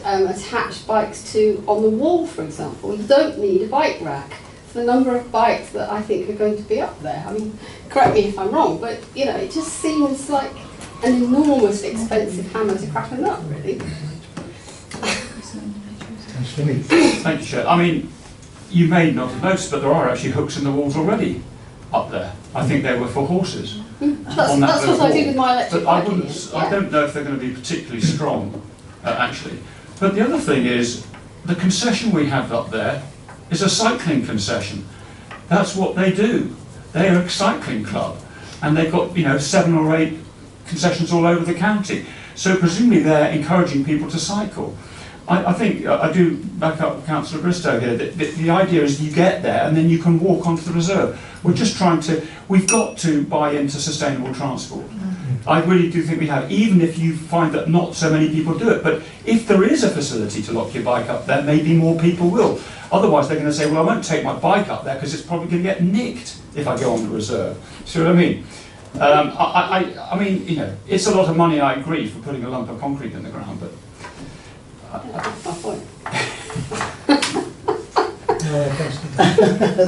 attach bikes to on the wall, for example? You don't need a bike rack for the number of bikes that I think are going to be up there. I mean, correct me if I'm wrong, but you know, it just seems like an enormously expensive hammer to crack a nut, really. Thank you, Chair. I mean, you may not have noticed, but there are actually hooks in the walls already up there. I think they were for horses. That's what I do with my electric bike. I don't know if they're going to be particularly strong, actually. But the other thing is, the concession we have up there is a cycling concession. That's what they do. They're a cycling club, and they've got 7 or 8 concessions all over the county. So presumably they're encouraging people to cycle. I think I do back up Councillor Bristow here. The idea is you get there and then you can walk onto the reserve. We've got to buy into sustainable transport. I really do think we have, even if you find that not so many people do it. But if there is a facility to lock your bike up there, maybe more people will. Otherwise they're going to say, well, I won't take my bike up there because it's probably going to get nicked if I go on the reserve. See what I mean? I mean, it's a lot of money, I agree, for putting a lump of concrete in the ground, but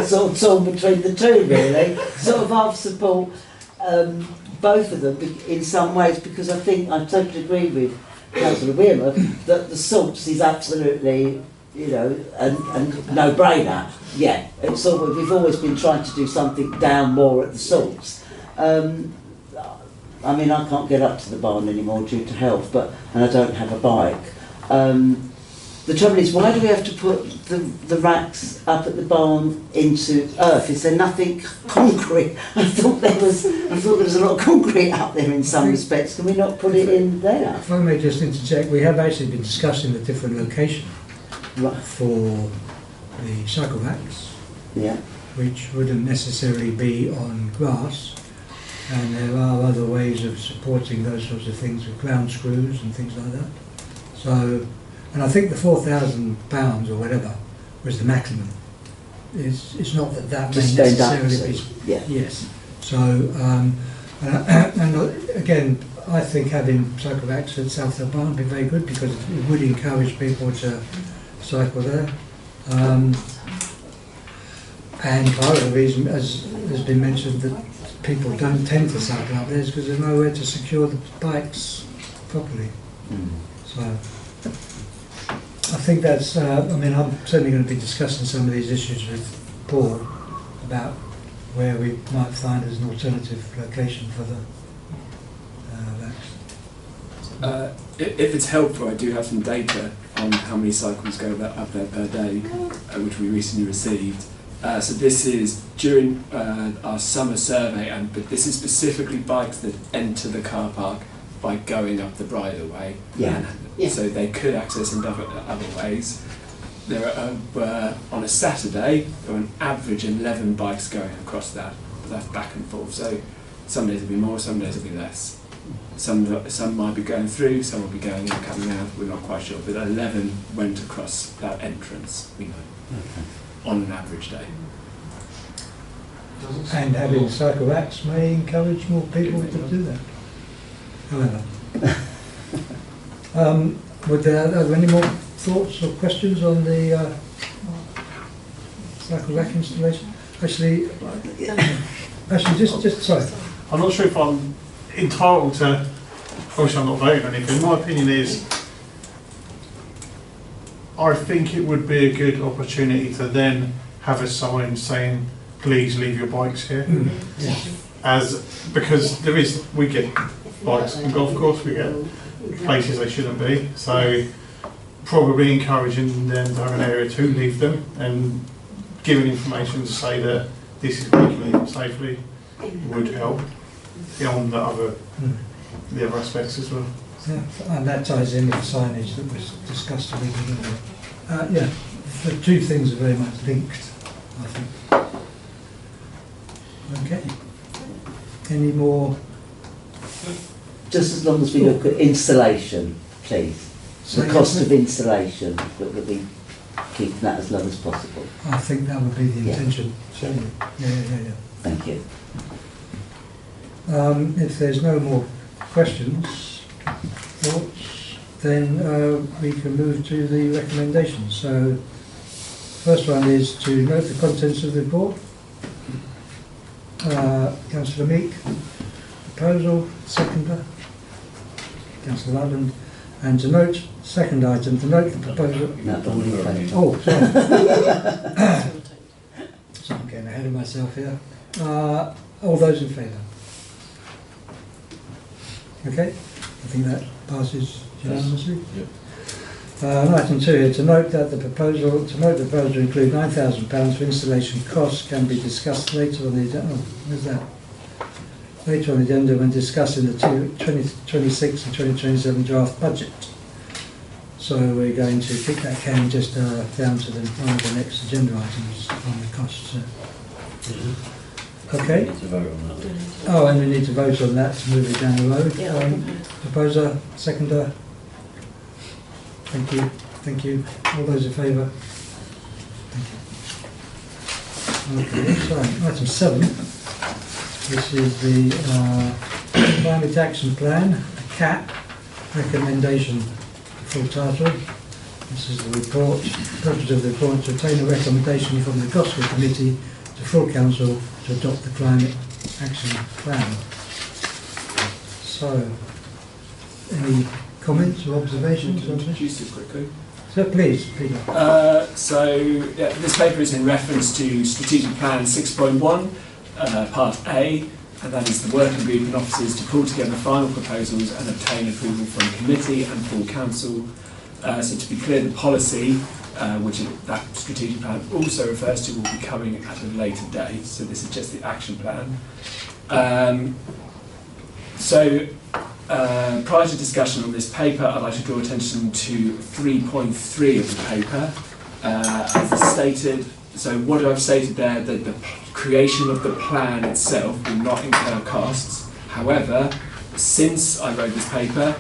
sort of torn between the two, really. Sort of half support both of them in some ways, because I think I totally agree with Councillor Wheeler that the salts is absolutely, a no-brainer. Yeah, it's sort of, we've always been trying to do something down more at the salts. I mean, I can't get up to the barn anymore due to health, and I don't have a bike. The trouble is, why do we have to put the racks up at the barn into earth? Is there nothing concrete? I thought there was a lot of concrete up there in some respects. Can we not put it in there? If I may just interject, we have actually been discussing a different location for the cycle racks, which wouldn't necessarily be on grass, and there are other ways of supporting those sorts of things with ground screws and things like that. So, and I think the £4,000 or whatever was the maximum. It's not that may necessarily be. Yes. So, and again, I think having cycle racks at Seaford Barn would be very good because it would encourage people to cycle there. And part of the reason, as has been mentioned, that people don't tend to cycle up there is because there's nowhere to secure the bikes properly. So I think that's, I mean, I'm certainly going to be discussing some of these issues with Paul about where we might find as an alternative location for the racks. If it's helpful, I do have some data on how many cycles go up there per day, which we recently received. So this is during our summer survey, but this is specifically bikes that enter the car park by going up the bridleway. So they could access in other ways. There were, on a Saturday, there were an average 11 bikes going across that back and forth. So some days will be more, some days will be less. Some might be going through, some will be going in, coming out, we're not quite sure. But 11 went across that entrance, we know, on an average day. And having cycle racks may encourage more people to do that. However, are there any more thoughts or questions on the cycle rack installation? Actually, just sorry. I'm not sure if I'm entitled to, obviously I'm not voting on anything. My opinion is, I think it would be a good opportunity to then have a sign saying, please leave your bikes here. Because we get bikes on golf course, we get places they shouldn't be, so probably encouraging them to have an area to leave them and giving information to say that this is where you can leave them safely would help beyond the other aspects as well. Yeah, and that ties in with the signage that was discussed a week ago. Yeah, the two things are very much linked, I think. Okay. Any more? Just as long as we look at installation, please. So The cost of installation, that we'll be keeping that as low as possible. I think that would be the Yeah. intention, certainly. Yeah. Thank you. If there's no more questions, thoughts, then we can move to the recommendations. So, first one is to note the contents of the report. Councillor Meek, proposal, seconder. Councillor Rutland, and to note, second item, to note the proposal. No, only vote. Oh, sorry. So I'm getting ahead of myself here. All those in favour? Okay, I think that passes unanimously. Yep. Item 2 here, to note the proposal to include £9,000 for installation costs can be discussed later on the agenda. Oh, where's that? Later on the agenda when discussing the 2026 and 2027 draft budget. So we're going to kick that can just down to one of the next agenda items on the costs. Okay. We need to vote on that. Oh, and we need to vote on that to move it down the road. Yeah. Proposer, seconder. Thank you. All those in favour? Thank you. Okay, so item 7. This is the Climate Action Plan, the CAP recommendation, full title. This is the report. The purpose of the report to obtain a recommendation from the Gospel Committee to full council to adopt the Climate Action Plan. So, any comments or observations on this? Introduce it quickly. So please, Peter. This paper is in reference to Strategic Plan 6.1, Part A, and that is the working group and officers to pull together final proposals and obtain approval from committee and full council. So to be clear, the policy, which that strategic plan also refers to, will be coming at a later date. So this is just the action plan. Prior to discussion on this paper, I'd like to draw attention to 3.3 of the paper. As stated, so what I've stated there, that the creation of the plan itself will not incur costs. However, since I wrote this paper,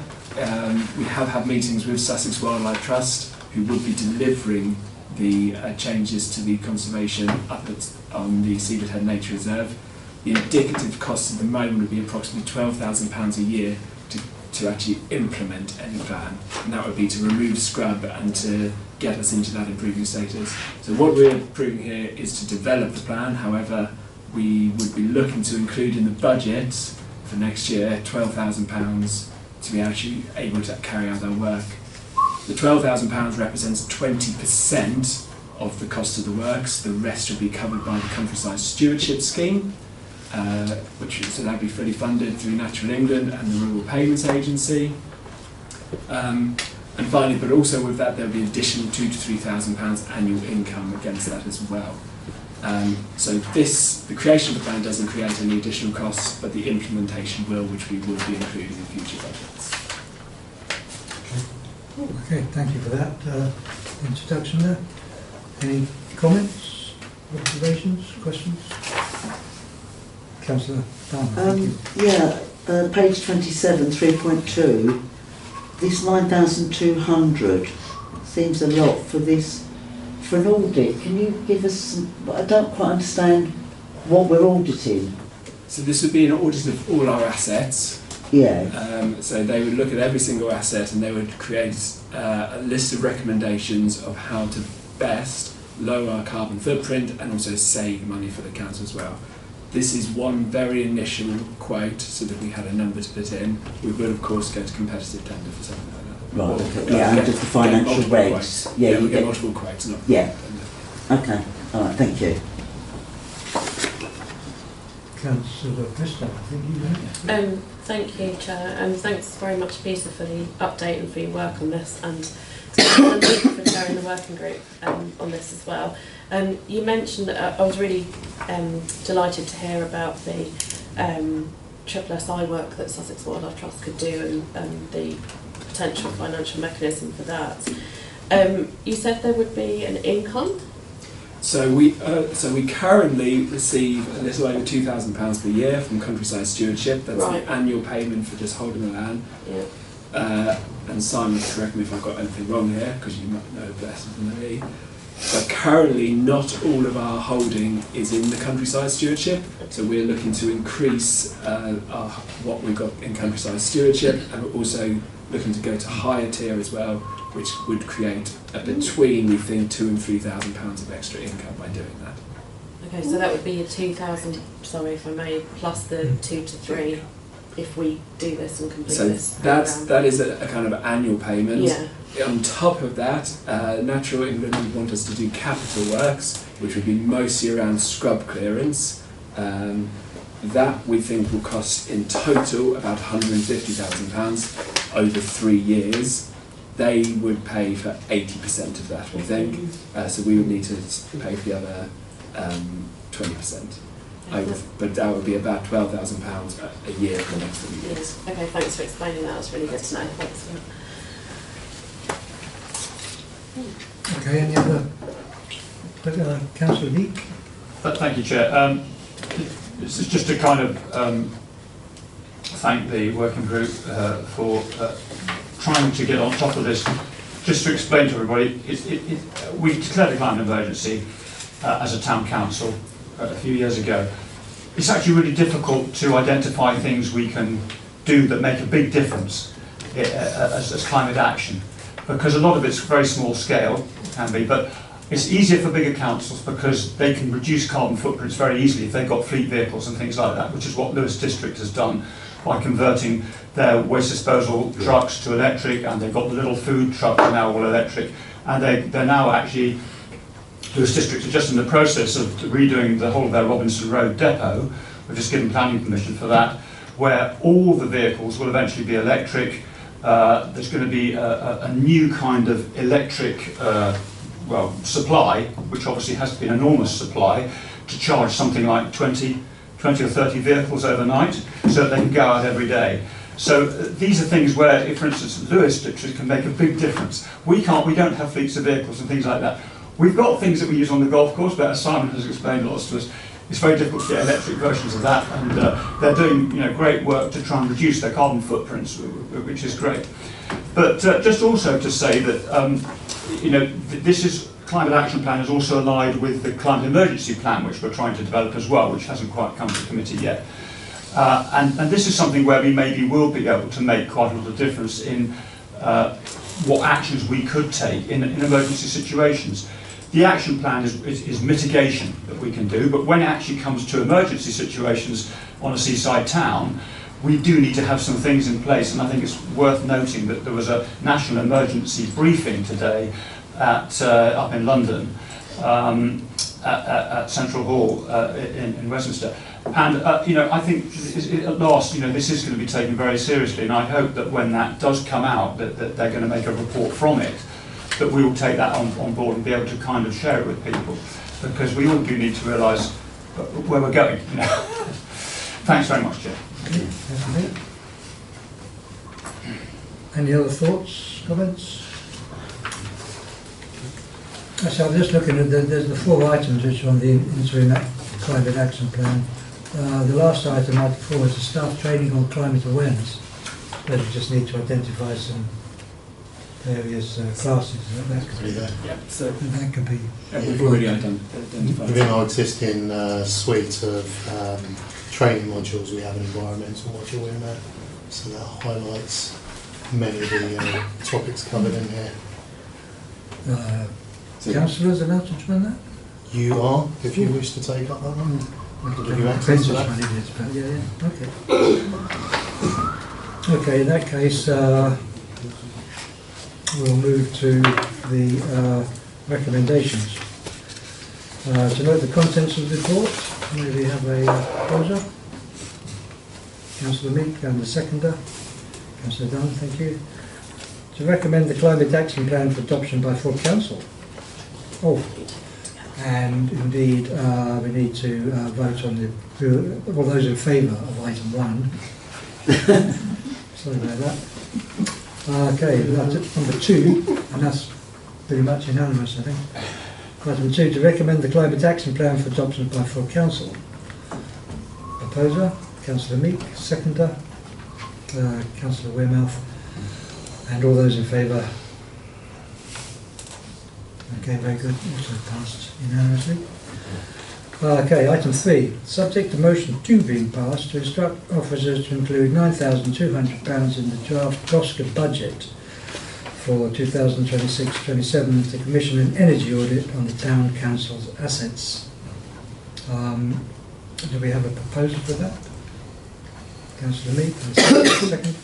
we have had meetings with Sussex Wildlife Trust, who would be delivering the changes to the conservation up on the Seaford Head Nature Reserve. The indicative cost at the moment would be approximately £12,000 a year to actually implement any plan, and that would be to remove scrub and to get us into that improving status. So what we're approving here is to develop the plan. However, we would be looking to include in the budget for next year £12,000 to be actually able to carry out our work. The £12,000 represents 20% of the cost of the works. The rest will be covered by the Countryside Stewardship Scheme, so that'd be fully funded through Natural England and the Rural Payments Agency. And finally, but also with that, there'll be additional £2,000 to £3,000 annual income against that as well. So the creation of the plan doesn't create any additional costs, but the implementation will, which we will be including in future budgets. Okay, thank you for that introduction there. Any comments, observations, questions? Councillor Barnum, thank you. Page 27, 3.2. This 9,200 seems a lot for this, for an audit. Can you give us some, I don't quite understand what we're auditing. So this would be an audit of all our assets. Yeah. So they would look at every single asset and they would create a list of recommendations of how to best lower our carbon footprint and also save money for the council as well. This is one very initial quote so that we had a number to put in. We would of course go to competitive tender for something like that. Right, okay. Yeah, and just the financial regs. Yeah, we get multiple quotes, not yeah. Okay, alright, thank you. Councillor Bristol, I think you know. Thank you, Chair, and thanks very much, Peter, for the update and for your work on this, and thank you for chairing the working group on this as well. You mentioned, I was really delighted to hear about the triple SI work that Sussex Wildlife Trust could do and the potential financial mechanism for that. You said there would be an income? So we currently receive a little over £2,000 per year from Countryside Stewardship. That's Right. an annual payment for just holding the land. Yeah. And Simon, correct me if I've got anything wrong here, because you might know better than me. But currently, not all of our holding is in the Countryside Stewardship. So we're looking to increase what we've got in Countryside Stewardship, and we're also looking to go to higher tier as well, which would create between, we think, £2,000 and £3,000 of extra income by doing that. Okay, so that would be your 2,000, sorry if I may, plus the 2 to 3 if we do this and complete So this. that is a kind of annual payment. Yeah. On top of that, Natural England would want us to do capital works, which would be mostly around scrub clearance. That we think will cost in total about £150,000 over 3 years. They would pay for 80% of that, we think. So we would need to pay for the other 20%. But that would be about £12,000 a year for the next 3 years. Yes. Okay, thanks for explaining that. That's really good to know. Thanks. Okay, any other? Councillor Leake? Thank you, Chair. This is just to kind of thank the working group for trying to get on top of this. Just to explain to everybody, we declared a climate emergency as a town council a few years ago. It's actually really difficult to identify things we can do that make a big difference as climate action, because a lot of it's very small scale, can be, but it's easier for bigger councils because they can reduce carbon footprints very easily if they've got fleet vehicles and things like that, which is what Lewis District has done by converting their waste disposal trucks to electric, and they've got the little food trucks now all electric, and they're now actually, Lewis District are just in the process of redoing the whole of their Robinson Road depot. We've just given planning permission for that, where all the vehicles will eventually be electric. There's going to be a new kind of electric supply, which obviously has to be an enormous supply, to charge something like 20 or 30 vehicles overnight, so that they can go out every day. So these are things where, if, for instance, Lewis District can make a big difference. We don't have fleets of vehicles and things like that. We've got things that we use on the golf course, but as Simon has explained lots to us, it's very difficult to get electric versions of that, and they're doing great work to try and reduce their carbon footprints, which is great. But just also to say that this is climate action plan is also allied with the climate emergency plan, which we're trying to develop as well, which hasn't quite come to committee yet. And this is something where we maybe will be able to make quite a lot of difference in what actions we could take in emergency situations. The action plan is mitigation that we can do, but when it actually comes to emergency situations on a seaside town, we do need to have some things in place, and I think it's worth noting that there was a national emergency briefing today up in London at Central Hall in Westminster. And I think at last, this is going to be taken very seriously, and I hope that when that does come out, that they're going to make a report from it, that we will take that on board and be able to kind of share it with people, because we all do need to realise where we're going. Thanks very much, Chair. Any other thoughts, comments? So I'm just looking at there's the 4 items which are on the interim climate action plan. The last item, Item 4, is the staff training on climate awareness. But we just need to identify some various classes. That could be there. Yeah, so that could be. We've already identified. Within our existing suite of training modules, we have an environmental module in there, so that highlights many of the topics covered in here. Councillors allowed to join that? You are, if you wish to take up that one. We'll give you access to that. Okay. Okay, in that case, we'll move to the recommendations. To note the contents of the report, may we have a proposer? Councillor Meek and the seconder. Councillor Dunn, thank you. To recommend the climate action plan for adoption by full council. Oh, And indeed, we need to vote on all those in favour of item 1. Sorry about that. Okay, that's it. Number 2, and that's pretty much unanimous, I think. Item 2, to recommend the climate action plan for adoption by full council. Proposer, Councillor Meek. Seconder, Councillor Wearmouth. And all those in favour. Okay, very good. Also passed unanimously. Okay, item 3. Subject to motion 2 being passed to instruct officers to include £9,200 in the draft GOSCA budget for 2026-27 to commission an energy audit on the town council's assets. Do we have a proposal for that? Councillor Meek, second.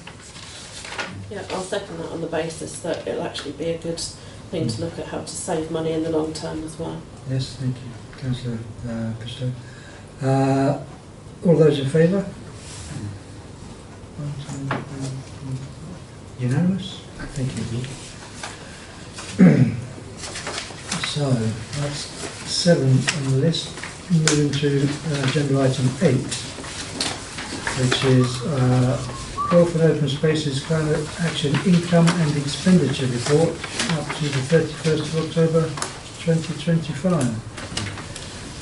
Yeah, I'll second that on the basis that it'll actually be a good thing to look at how to save money in the long term as well. Yes, thank you. Councillor Bristow. All those in favour? Unanimous? Thank you. So, that's 7 on the list. Moving to agenda item 8, which is Golf and Open Spaces Climate Action Income and Expenditure Report up to the 31st of October 2025.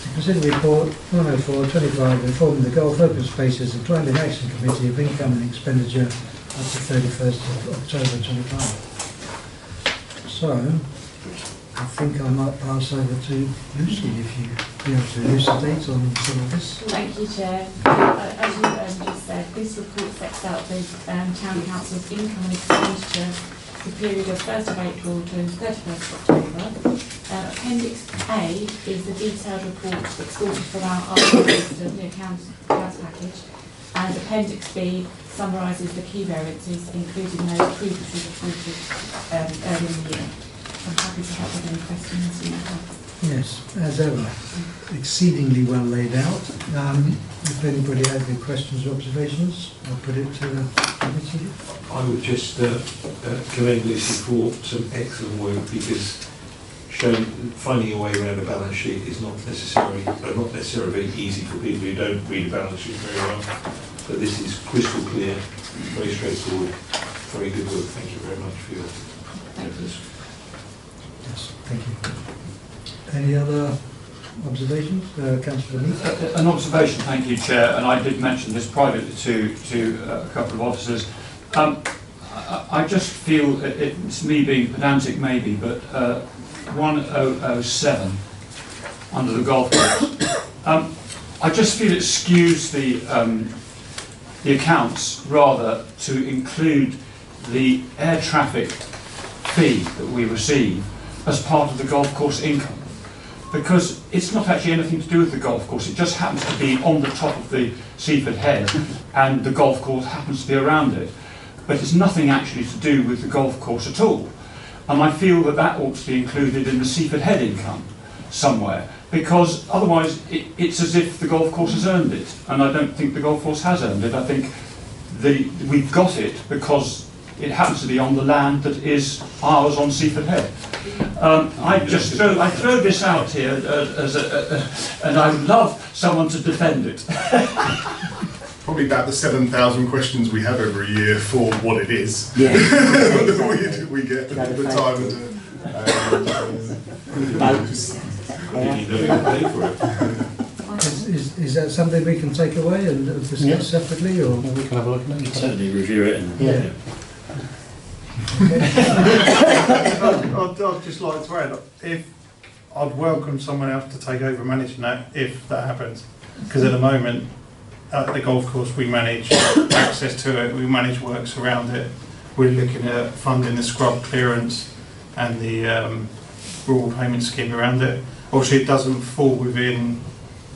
To consider report 104-25 informing the Golf Open Spaces and Climate Action Committee of Income and Expenditure up to 31st of October 25. So, I think I might pass over to Lucy if you be able to elucidate on some of this. Thank you, Chair. As you just said, this report sets out the Town Council's income and expenditure for the period of 1st of April to 31st of October. Appendix A is the detailed report exported from our accounts package, and Appendix B summarises the key variances, including those previously reported earlier in the year. I'm happy to help with any questions you may have. Yes, as ever, exceedingly well laid out. If anybody has any questions or observations, I'll put it to the committee. I would just commend Lucy for some excellent work, because finding a way around a balance sheet is not necessarily very easy for people who don't read a balance sheet very well. But this is crystal clear, very straightforward, very good work. Thank you very much for your efforts. Yes, thank you. Any other observations? Councillor Meek? An observation, thank you, Chair, and I did mention this privately to a couple of officers. I just feel, it's me being pedantic maybe, but 1007 under the golf course, I just feel it skews the accounts rather to include the air traffic fee that we receive as part of the golf course income, because it's not actually anything to do with the golf course. It just happens to be on the top of the Seaford Head, and the golf course happens to be around it, but it's nothing actually to do with the golf course at all. And I feel that that ought to be included in the Seaford Head income somewhere, because otherwise it's as if the golf course has earned it, and I don't think the golf course has earned it. I think we've got it because it happens to be on the land that is ours on Seaford Head. I throw this out here and I would love someone to defend it. Probably about the 7,000 questions we have every year for what it is. Yeah. we get the time and Is that something we can take away and discuss separately, or we can have a look at it? Certainly review it. And, yeah. I'd just like to add, if I'd welcome someone else to take over managing that if that happens, because at the moment at the golf course we manage access to it, we manage works around it, we're looking at funding the scrub clearance and the rural payment scheme around it. Obviously it doesn't fall within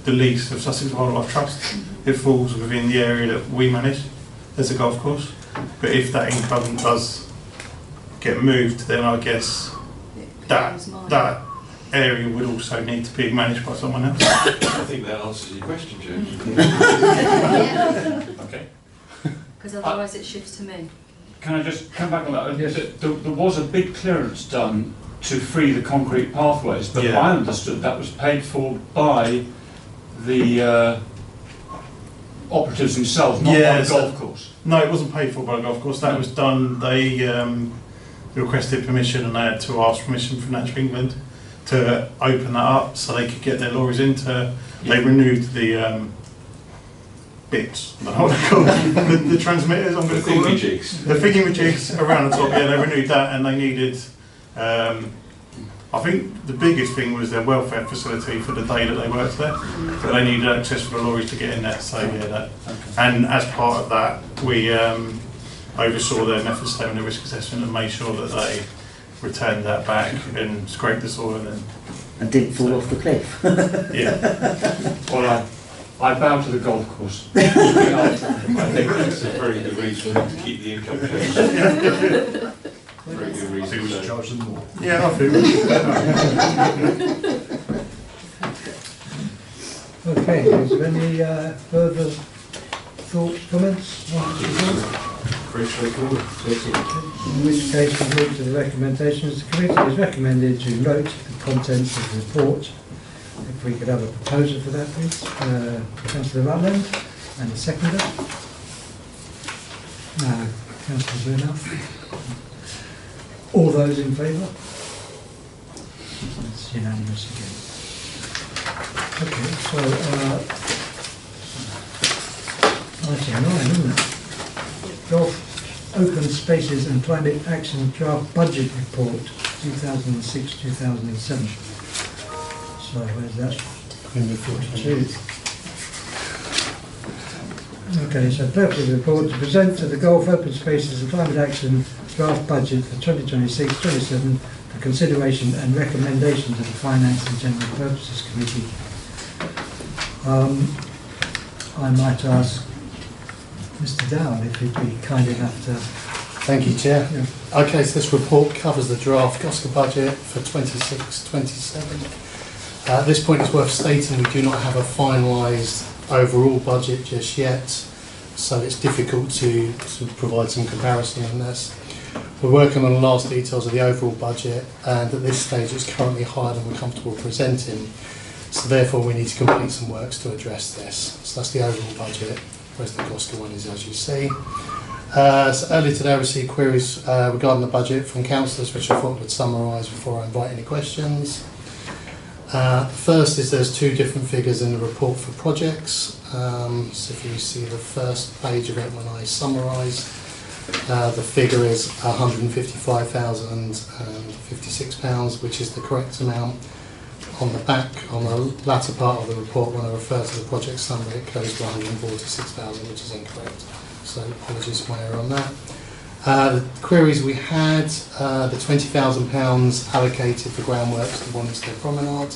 the lease of Sussex Wildlife Trust, it falls within the area that we manage as a golf course, but if that income does get moved, then I guess that area would also need to be managed by someone else. I think that answers your question, Joe. Okay. Because otherwise it shifts to me. Can I just come back on that? Yes. There was a big clearance done to free the concrete pathways, but Yeah. I understood that was paid for by the operatives themselves, not by the golf course. No, it wasn't paid for by the golf course. That was done. They requested permission, and they had to ask permission from Natural England to open that up so they could get their lorries into. They renewed the bits. I don't know what they're called. the transmitters. I'm going to call them the thingy-majigs around the top. Yeah, they renewed that, and they needed. I think the biggest thing was their welfare facility for the day that they worked there. So they needed access for the lorries to get in there. So yeah, that. And as part of that, we oversaw their method statement of risk assessment and made sure that they returned that back and scraped the soil and didn't fall off the cliff. Yeah. Well, I bow to the golf course. I think that's a very good reason to keep the income tax. Very good reason. I think we should charge them more. Yeah, I think we should. Okay, is there any further thoughts, comments? Very straightforward. In which case we move to the recommendations. The committee is recommended to note the contents of the report. If we could have a proposer for that, please. Councillor Rutland and a seconder. Councillor Zernoff. All those in favour? It's unanimous again. Okay, so item 9, isn't it? Golf, Open Spaces and Climate Action Draft Budget Report 2006-2007. So where's that? Number 42. Okay, so purpose of the report to present to the Golf, Open Spaces and Climate Action Draft Budget for 2026-27 for consideration and recommendations of the Finance and General Purposes Committee. I might ask Mr. Dowell if he'd be kind enough to... Thank you, Chair. Yeah. Okay, so this report covers the draft GOSCA budget for 26-27. At this point it's worth stating we do not have a finalised overall budget just yet, so it's difficult to provide some comparison on this. We're working on the last details of the overall budget, and at this stage it's currently higher than we're comfortable presenting, so therefore we need to complete some works to address this. So that's the overall budget, whereas the GOSCA one is as you see. So earlier today I received queries regarding the budget from councillors, which I thought would summarise before I invite any questions. First is there's two different figures in the report for projects. So if you see the first page of it when I summarise, the figure is £155,056, which is the correct amount. On the back, on the latter part of the report, when I refer to the project summary, it goes to 146,000, which is incorrect. So apologies for my error on that. The queries we had, the £20,000 allocated for groundworks to Wanstead Promenade.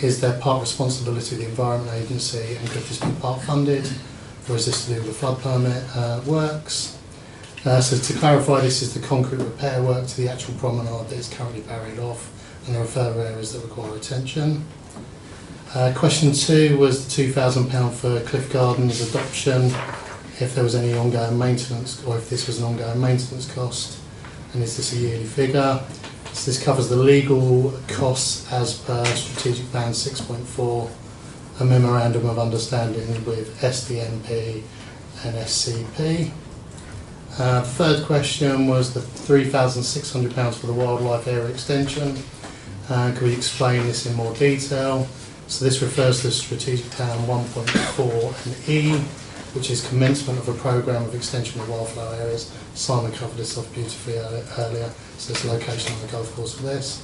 Is there part responsibility of the Environment Agency, and could this be part funded, or is this to do with the flood permit works? So to clarify, this is the concrete repair work to the actual promenade that is currently barried off, and there are further areas that require attention. Question 2 was the £2,000 for Cliff Gardens adoption, if there was any ongoing maintenance, or if this was an ongoing maintenance cost, and is this a yearly figure? So this covers the legal costs as per Strategic Plan 6.4, a memorandum of understanding with SDNP and SCP. Third question was the £3,600 for the wildlife area extension. Could we explain this in more detail? So this refers to Strategic Plan 1.4 and E, which is commencement of a programme of extension of wildflower areas. Simon covered this off beautifully earlier, so there's a location on the golf course for this.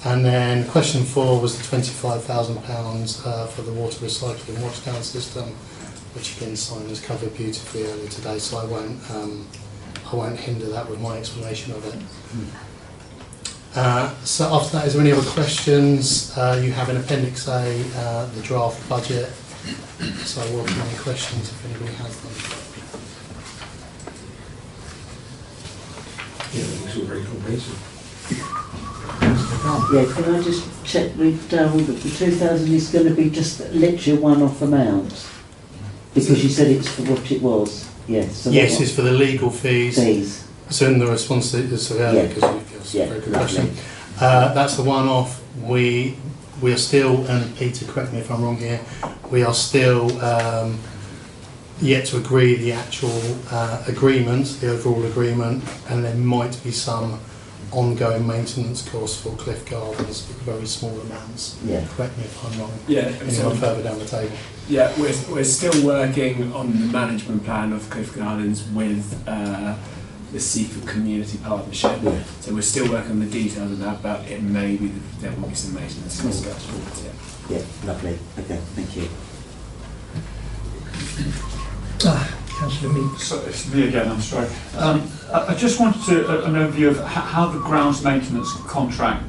And then question 4 was the £25,000 for the water recycling washdown system, which again Simon has covered beautifully earlier today, so I won't hinder that with my explanation of it. So after that, is there any other questions? You have in Appendix A the draft budget. So I welcome any questions if anybody has them. Yeah, it's all very comprehensive. Yeah, can I just check with Darryl that the 2,000 is going to be just literally a one-off amount? Because you said it's for what it was. Yes. So yes, it's for the legal fees. So in the response to this earlier, because That's a very good question. That's the one-off. We are still, and Peter, correct me if I'm wrong here, we are still yet to agree the actual agreement, the overall agreement, and there might be some ongoing maintenance costs for Cliff Gardens, very small amounts. Yeah. Correct me if I'm wrong. Yeah. Anyone further down the table? Yeah, we're still working on the management plan of Cliff Gardens with the Seaford Community Partnership. Yeah. So we're still working on the details of that, but it may be that there will be some maintenance costs going forward. Yeah. Yeah, lovely. Okay, thank you. Councillor Meek. So it's me again, I'm sorry. I just wanted to an overview of how the grounds maintenance contract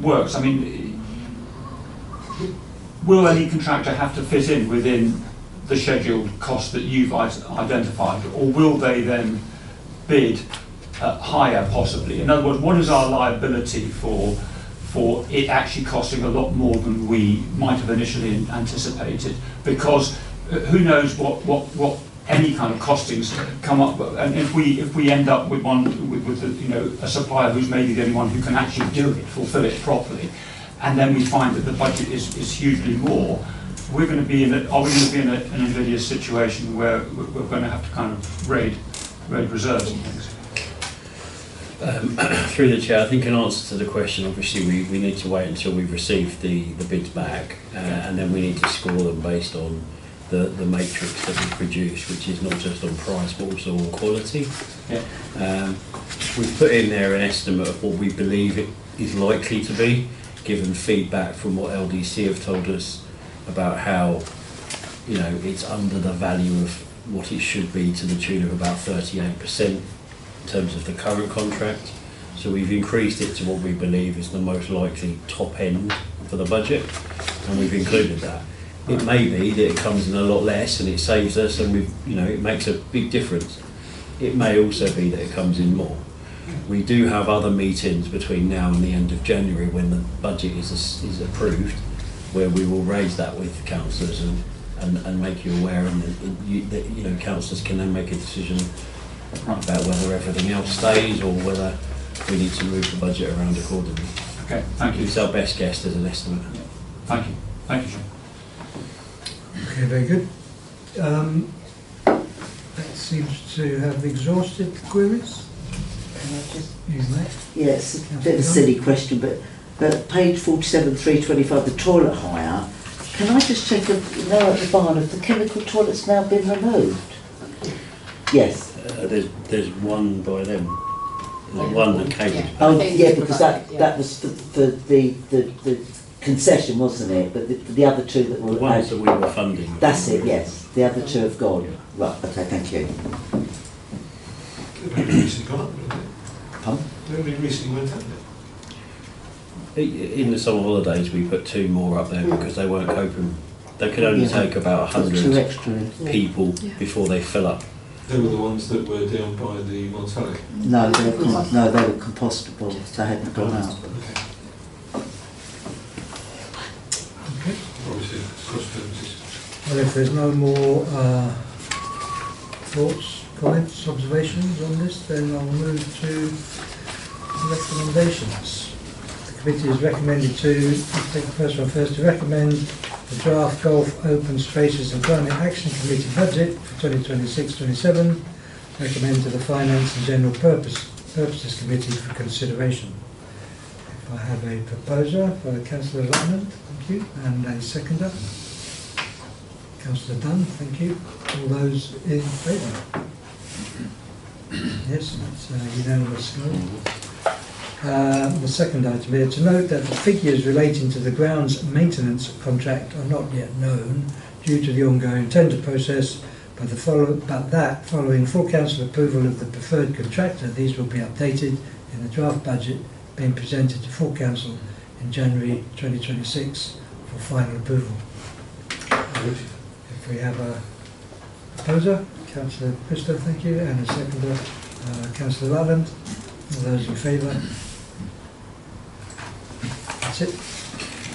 works. I mean, will any contractor have to fit in within the scheduled cost that you've identified, or will they then bid higher possibly? In other words, what is our liability for it actually costing a lot more than we might have initially anticipated? Because who knows what any kind of costings come up, and if we end up with a supplier who's maybe the only one who can actually do it, fulfil it properly, and then we find that the budget is hugely more, are we going to be in an invidious situation where we're going to have to kind of raid reserves and things? Through the chair, I think in answer to the question, obviously we need to wait until we've received the bids back, and then we need to score them based on the matrix that we produce, which is not just on price but also on quality. Yeah. We've put in there an estimate of what we believe it is likely to be, given feedback from what LDC have told us about how, you know, it's under the value of what it should be, to the tune of about 38% in terms of the current contract. So we've increased it to what we believe is the most likely top end for the budget, and we've included that. It may be that it comes in a lot less and it saves us, and it makes a big difference. It may also be that it comes in more. We do have other meetings between now and the end of January when the budget is approved, where we will raise that with councillors and make you aware, and councillors can then make a decision about whether everything else stays or whether we need to move the budget around accordingly. Okay, thank you. It's our best guess as an estimate. Yeah. Thank you. Thank you, Sean. Okay, very good. That seems to have exhausted the queries. Can I just? You may. Yeah, it's a bit of a silly question, but page 47, 325, the toilet hire. Can I just check, at the barn, have the chemical toilets now been removed? Yes. There's one by them. There's one that came. Yeah. Oh, yeah, because that was the concession, wasn't it? But the other two that were... The ones that we were funding. That's it, yes. The other two have gone. Right, okay, thank you. They've only recently gone up, haven't they? Pardon? They only recently went up there. In the summer holidays we put two more up there because they weren't coping. They could only take about 100 people before they fill up. They were the ones that were down by the Montalec? No, they were compostable. They hadn't gone out. Okay. Obviously, cost purposes. Well, if there's no more thoughts, comments, observations on this, then I'll move to recommendations. The committee is recommended to, let's take the first one first, to recommend the draft Golf Open Spaces and Climate Action Committee budget for 2026-27, recommend to the Finance and General Purposes Committee for consideration. If I have a proposer for Councillor Lutman, thank you, and a seconder. Councillor Dunn, thank you. All those in favour? Yes, that's a unanimous vote. The second item here, to note that the figures relating to the grounds maintenance contract are not yet known due to the ongoing tender process, but that following full council approval of the preferred contractor, these will be updated in the draft budget being presented to full council in January 2026 for final approval. If we have a proposer, Councillor Christo, thank you, and a seconder, Councillor Laland. All those in favour? That's it.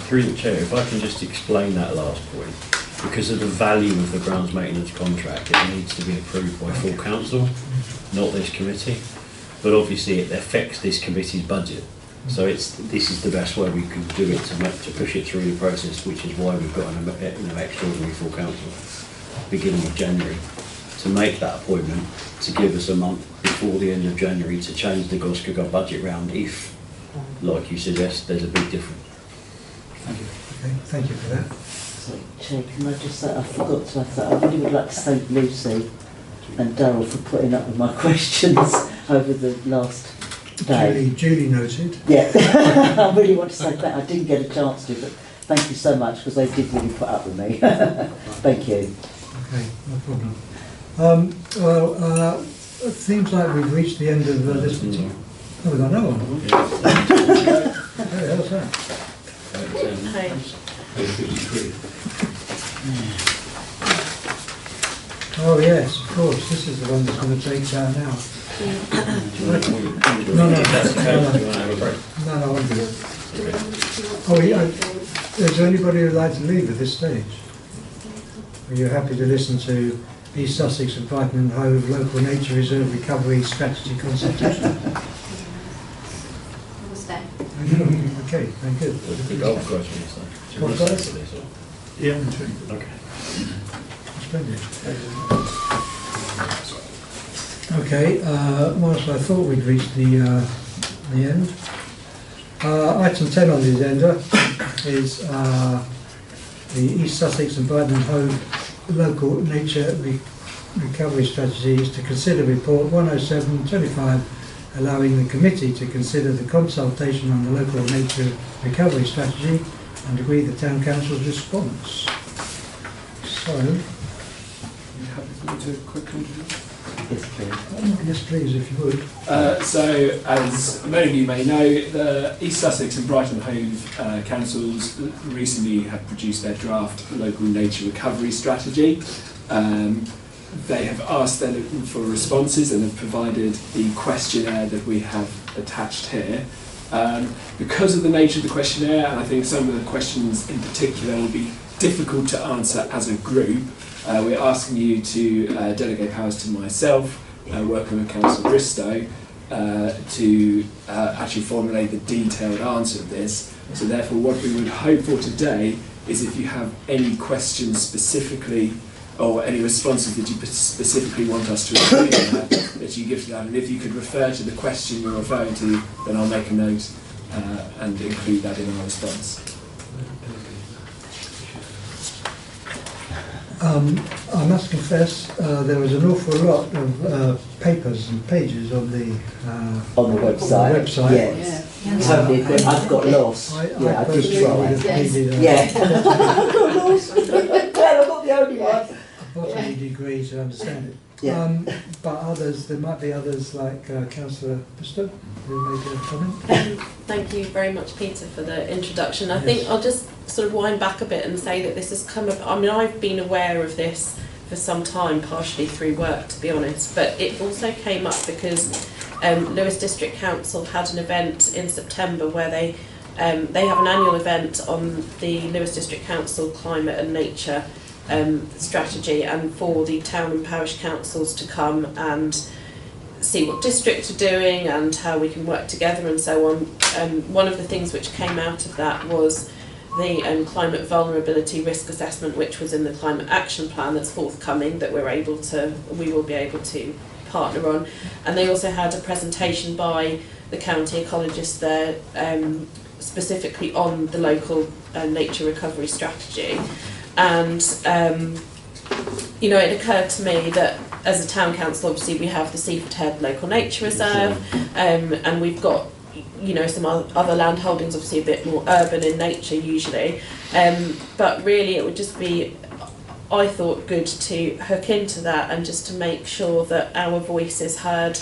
Through the chair, if I can just explain that last point, because of the value of the grounds maintenance contract, it needs to be approved by full council, not this committee. but obviously it affects this committee's budget. So this is the best way we can do it to push it through the process, which is why we've got an extraordinary full council beginning of January to make that appointment, to give us a month before the end of January to change the Goscoga budget round if, like you suggest, there's a big difference. Thank you. Okay, thank you for that. Sorry, Chair, can I just say, I forgot to ask that, I really would like to thank Lucy and Darryl for putting up with my questions over the last day. Duly noted. Yeah, I really want to say that. I didn't get a chance to, but thank you so much because they did really put up with me. Thank you. Okay, no problem. It seems like we've reached the end of this particular... Oh, we've got another one. What the hell's that? Oh yes, of course, this is the one that's going to take about an hour. No, I won't do it. Oh, yeah, is there anybody who'd like to leave at this stage? Are you happy to listen to East Sussex and Brighton and Hove Local Nature Reserve Recovery Strategy Consultation? We'll stay. Okay, very good. The golf questions, though. Golf questions? Yeah. Okay. Splendid. Okay, whilst I thought we'd reached the end, item 10 on the agenda is the East Sussex and Brighton and Hove Local Nature Recovery Strategy is to consider report 107/25, allowing the committee to consider the consultation on the local nature recovery strategy and agree the town council's response. So, To quick introduction. Yes, please. Yes, please, if you would. So, as many of you may know, the East Sussex and Brighton Hove councils recently have produced their draft local nature recovery strategy. They have asked them for responses and have provided the questionnaire that we have attached here. Because of the nature of the questionnaire, and I think some of the questions in particular will be difficult to answer as a group, we're asking you to delegate powers to myself, working with Councillor Bristow, to actually formulate the detailed answer of this. So therefore what we would hope for today is if you have any questions specifically or any responses that you specifically want us to include in that you give to that. And if you could refer to the question you're referring to, then I'll make a note and include that in our response. I must confess, there was an awful lot of papers and pages on the website. Yes. Totally agree. I've got lost. I did try. Yeah. I've got lost. Well, I'm not the only one. Botany degree to understand it. Yeah. But others, there might be others like Councillor Bristow who make a comment. Thank you very much, Peter, for the introduction. I think I'll just sort of wind back a bit and say that this has come up. I mean, I've been aware of this for some time, partially through work, to be honest, but it also came up because Lewes District Council had an event in September where they have an annual event on the Lewes District Council climate and nature strategy, and for the town and parish councils to come and see what districts are doing and how we can work together and so on. One of the things which came out of that was the climate vulnerability risk assessment, which was in the climate action plan that's forthcoming, that we will be able to partner on. And they also had a presentation by the county ecologist there, specifically on the local nature recovery strategy. And you know, it occurred to me that as a town council, obviously we have the Seaford Head Local Nature Reserve, and we've got, you know, some other land holdings, obviously a bit more urban in nature usually, but really it would just be, I thought, good to hook into that and just to make sure that our voice is heard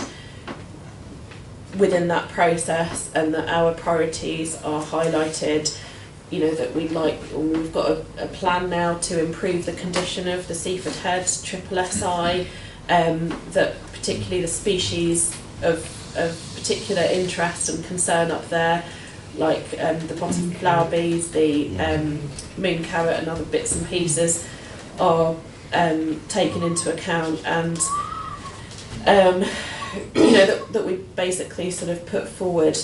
within that process and that our priorities are highlighted. You know, that we've got a plan now to improve the condition of the Seaford Head SSSI, that particularly the species of particular interest and concern up there, like the bottom flower bees, the moon carrot and other bits and pieces, are taken into account. And that we basically sort of put forward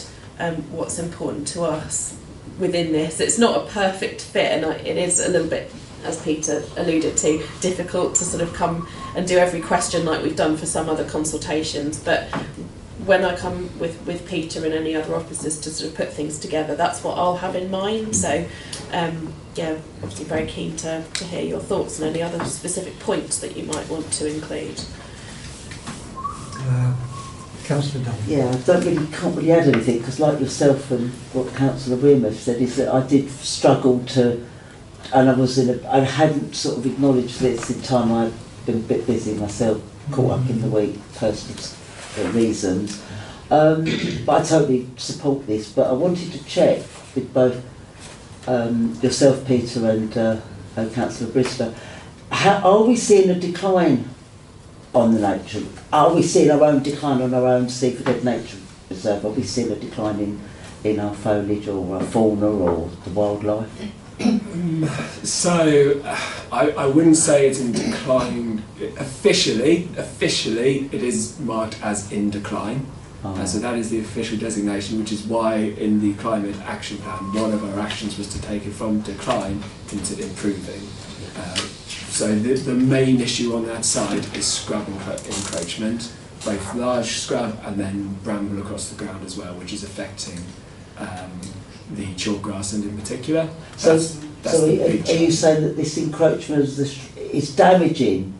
what's important to us within this. It's not a perfect fit, and it is a little bit, as Peter alluded to, difficult to sort of come and do every question like we've done for some other consultations. But when I come with Peter and any other officers to sort of put things together, that's what I'll have in mind. So, yeah, obviously very keen to hear your thoughts and any other specific points that you might want to include. Councillor Dunn. Yeah, I can't really add anything, because like yourself and what Councillor Wearmouth said, is that I did struggle to, and I hadn't sort of acknowledged this in time. I've been a bit busy myself, caught up in the week, personal reasons. But I totally support this, but I wanted to check with both yourself, Peter, and Councillor Bristow, are we seeing a decline on the nature? Are we seeing our own decline on our own Seaford Nature Reserve? Are we seeing a decline in our foliage or our fauna or the wildlife? So, I wouldn't say it's in decline officially. Officially, it is marked as in decline. So that is the official designation, which is why in the Climate Action Plan, one of our actions was to take it from decline into improving. So the main issue on that side is scrub encroachment, both large scrub and then bramble across the ground as well, which is affecting the chalk grassland in particular. So are you saying that this encroachment is damaging?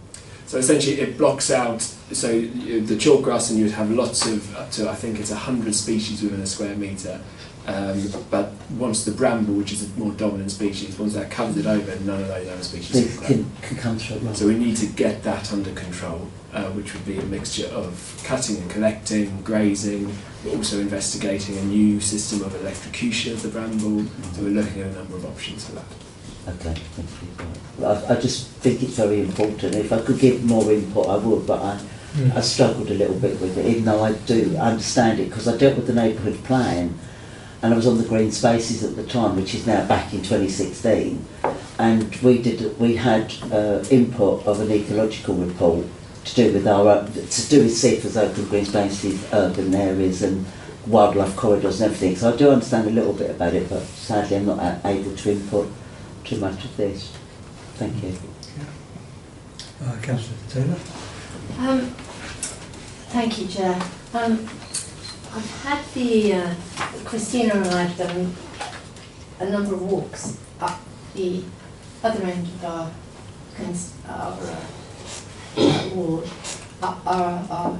So essentially it blocks out, so the chalk grassland you would have lots of, up to I think it's 100 species within a square metre. But once the bramble, which is a more dominant species, once that covers it over, none of those other species can come through. So we need to get that under control, which would be a mixture of cutting and collecting, grazing, but also investigating a new system of electrocution of the bramble. So we're looking at a number of options for that. Okay, thank you. I just think it's very important. If I could give more input, I would, but I struggled a little bit with it, even though I do understand it, because I dealt with the neighbourhood plan, and I was on the green spaces at the time, which is now back in 2016, and we had input of an ecological report to do with Seaford's open green spaces, urban areas, and wildlife corridors and everything. So I do understand a little bit about it, but sadly I'm not able to input too much of this. Thank you. Councillor Taylor. Thank you, Chair. I've had Christina and I have done a number of walks up the other end of our ward, our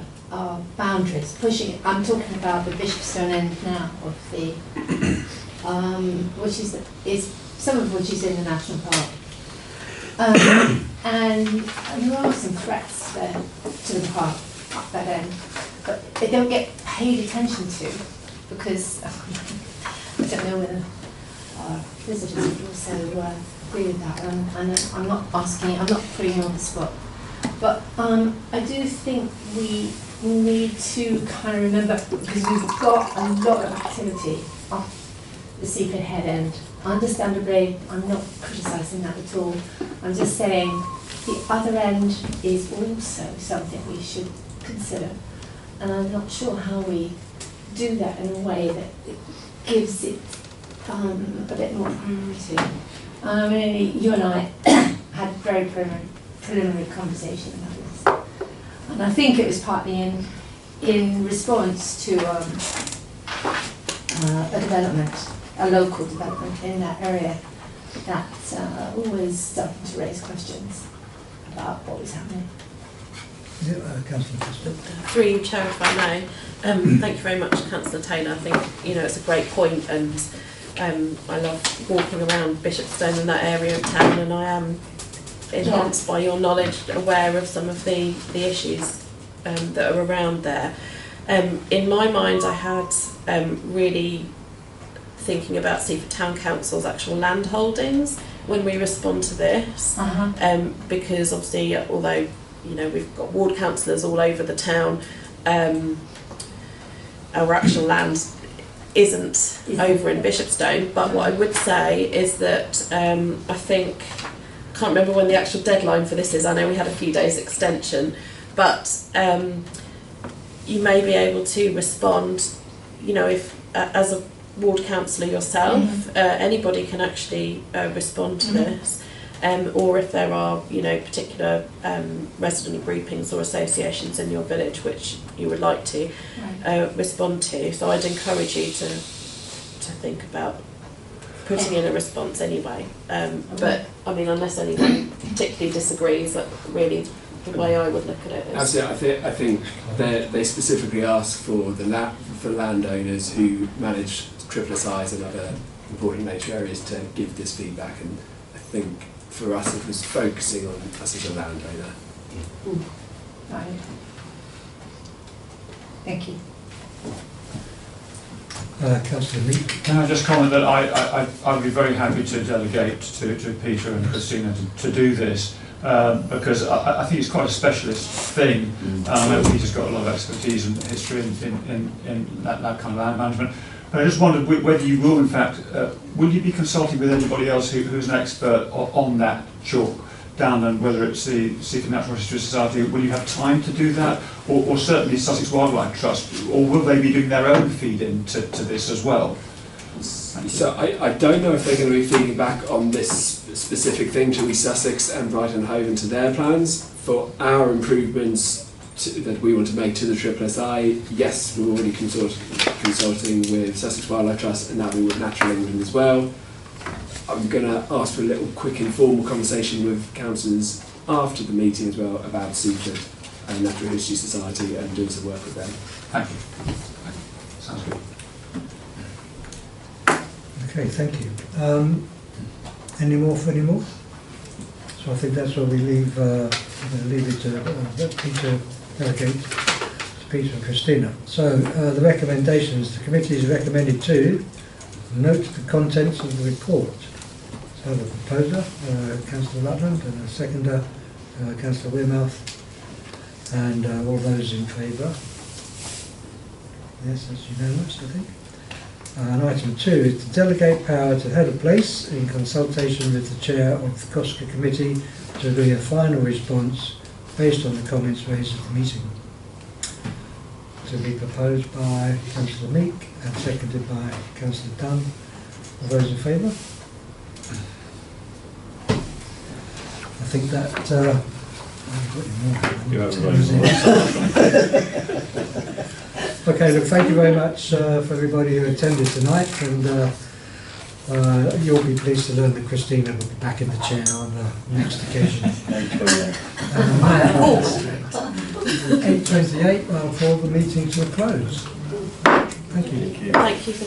boundaries, pushing it. I'm talking about the Bishopstone end now of the, which is some of which is in the national park. And there are some threats there to the park up that end, but they don't get paid attention to because I don't know whether our visitors would also agree with that. And I'm not putting you on the spot, but I do think we need to kind of remember, because we've got a lot of activity up the Seaford head end. Understandably, I'm not criticising that at all. I'm just saying the other end is also something we should consider. And I'm not sure how we do that in a way that it gives it a bit more priority. I mean, you and I had a very preliminary conversation about this. And I think it was partly in response to a development, a local development in that area that always started to raise questions about what was happening. Through you, Chair, if I may. Thank you very much, Councillor Taylor. I think it's a great point, and I love walking around Bishopstone and that area of town, and I am enhanced by your knowledge, aware of some of the issues that are around there. In my mind, I had really thinking about Seaford Town Council's actual land holdings when we respond to this, because obviously, although we've got ward councillors all over the town, our actual land isn't over in Bishopstone. But what I would say is that I think, can't remember when the actual deadline for this is. I know we had a few days extension, but you may be able to respond, you know, if as a ward councillor yourself, anybody can actually respond to this, or if there are, you know, particular resident groupings or associations in your village which you would like to respond to. So I'd encourage you to think about putting in a response anyway. But I mean, unless anyone particularly disagrees, that really the way I would look at it is. Absolutely, I think they specifically ask for for landowners who manage SSSIs and other important nature areas to give this feedback, and I think for us it was focusing on us as a landowner. Right. Thank you. Councillor Meek. Can I just comment that I would be very happy to delegate to Peter and Christina to do this, because I think it's quite a specialist thing. I know Peter's got a lot of expertise and history in that kind of land management. But I just wondered whether you will, in fact, will you be consulting with anybody else who's an expert on that chalk down, and whether it's the Seaford Natural History Society, will you have time to do that, or certainly Sussex Wildlife Trust, or will they be doing their own feed-in to this as well? So I don't know if they're going to be feeding back on this specific thing to Sussex and Brighton and Hove into their plans. For our improvements that we want to make to the SSSI, yes, we're already consulting with Sussex Wildlife Trust, and now we with Natural England as well. I'm going to ask for a little quick informal conversation with councillors after the meeting as well about Seaford and Natural History Society and doing some work with them. Thank you. Sounds good. Okay, thank you. Any more? So I think that's where we leave. We're going to leave it to Peter, delegate to Peter and Christina. So the recommendations: the committee is recommended to note the contents of the report. So the proposer, Councillor Rutland, and the seconder, Councillor Wearmouth, and all those in favour. Yes, that's unanimous, I think. And item 2 is to delegate power to head of place in consultation with the chair of the COSCA committee to agree a final response based on the comments raised at the meeting. To be proposed by Councillor Meek and seconded by Councillor Dunn. All those in favour? I think that okay, look, thank you very much for everybody who attended tonight, and you'll be pleased to learn that Christina will be back in the chair on the next occasion. 8:28, I'll call the meeting to a close. Thank you. Thank you for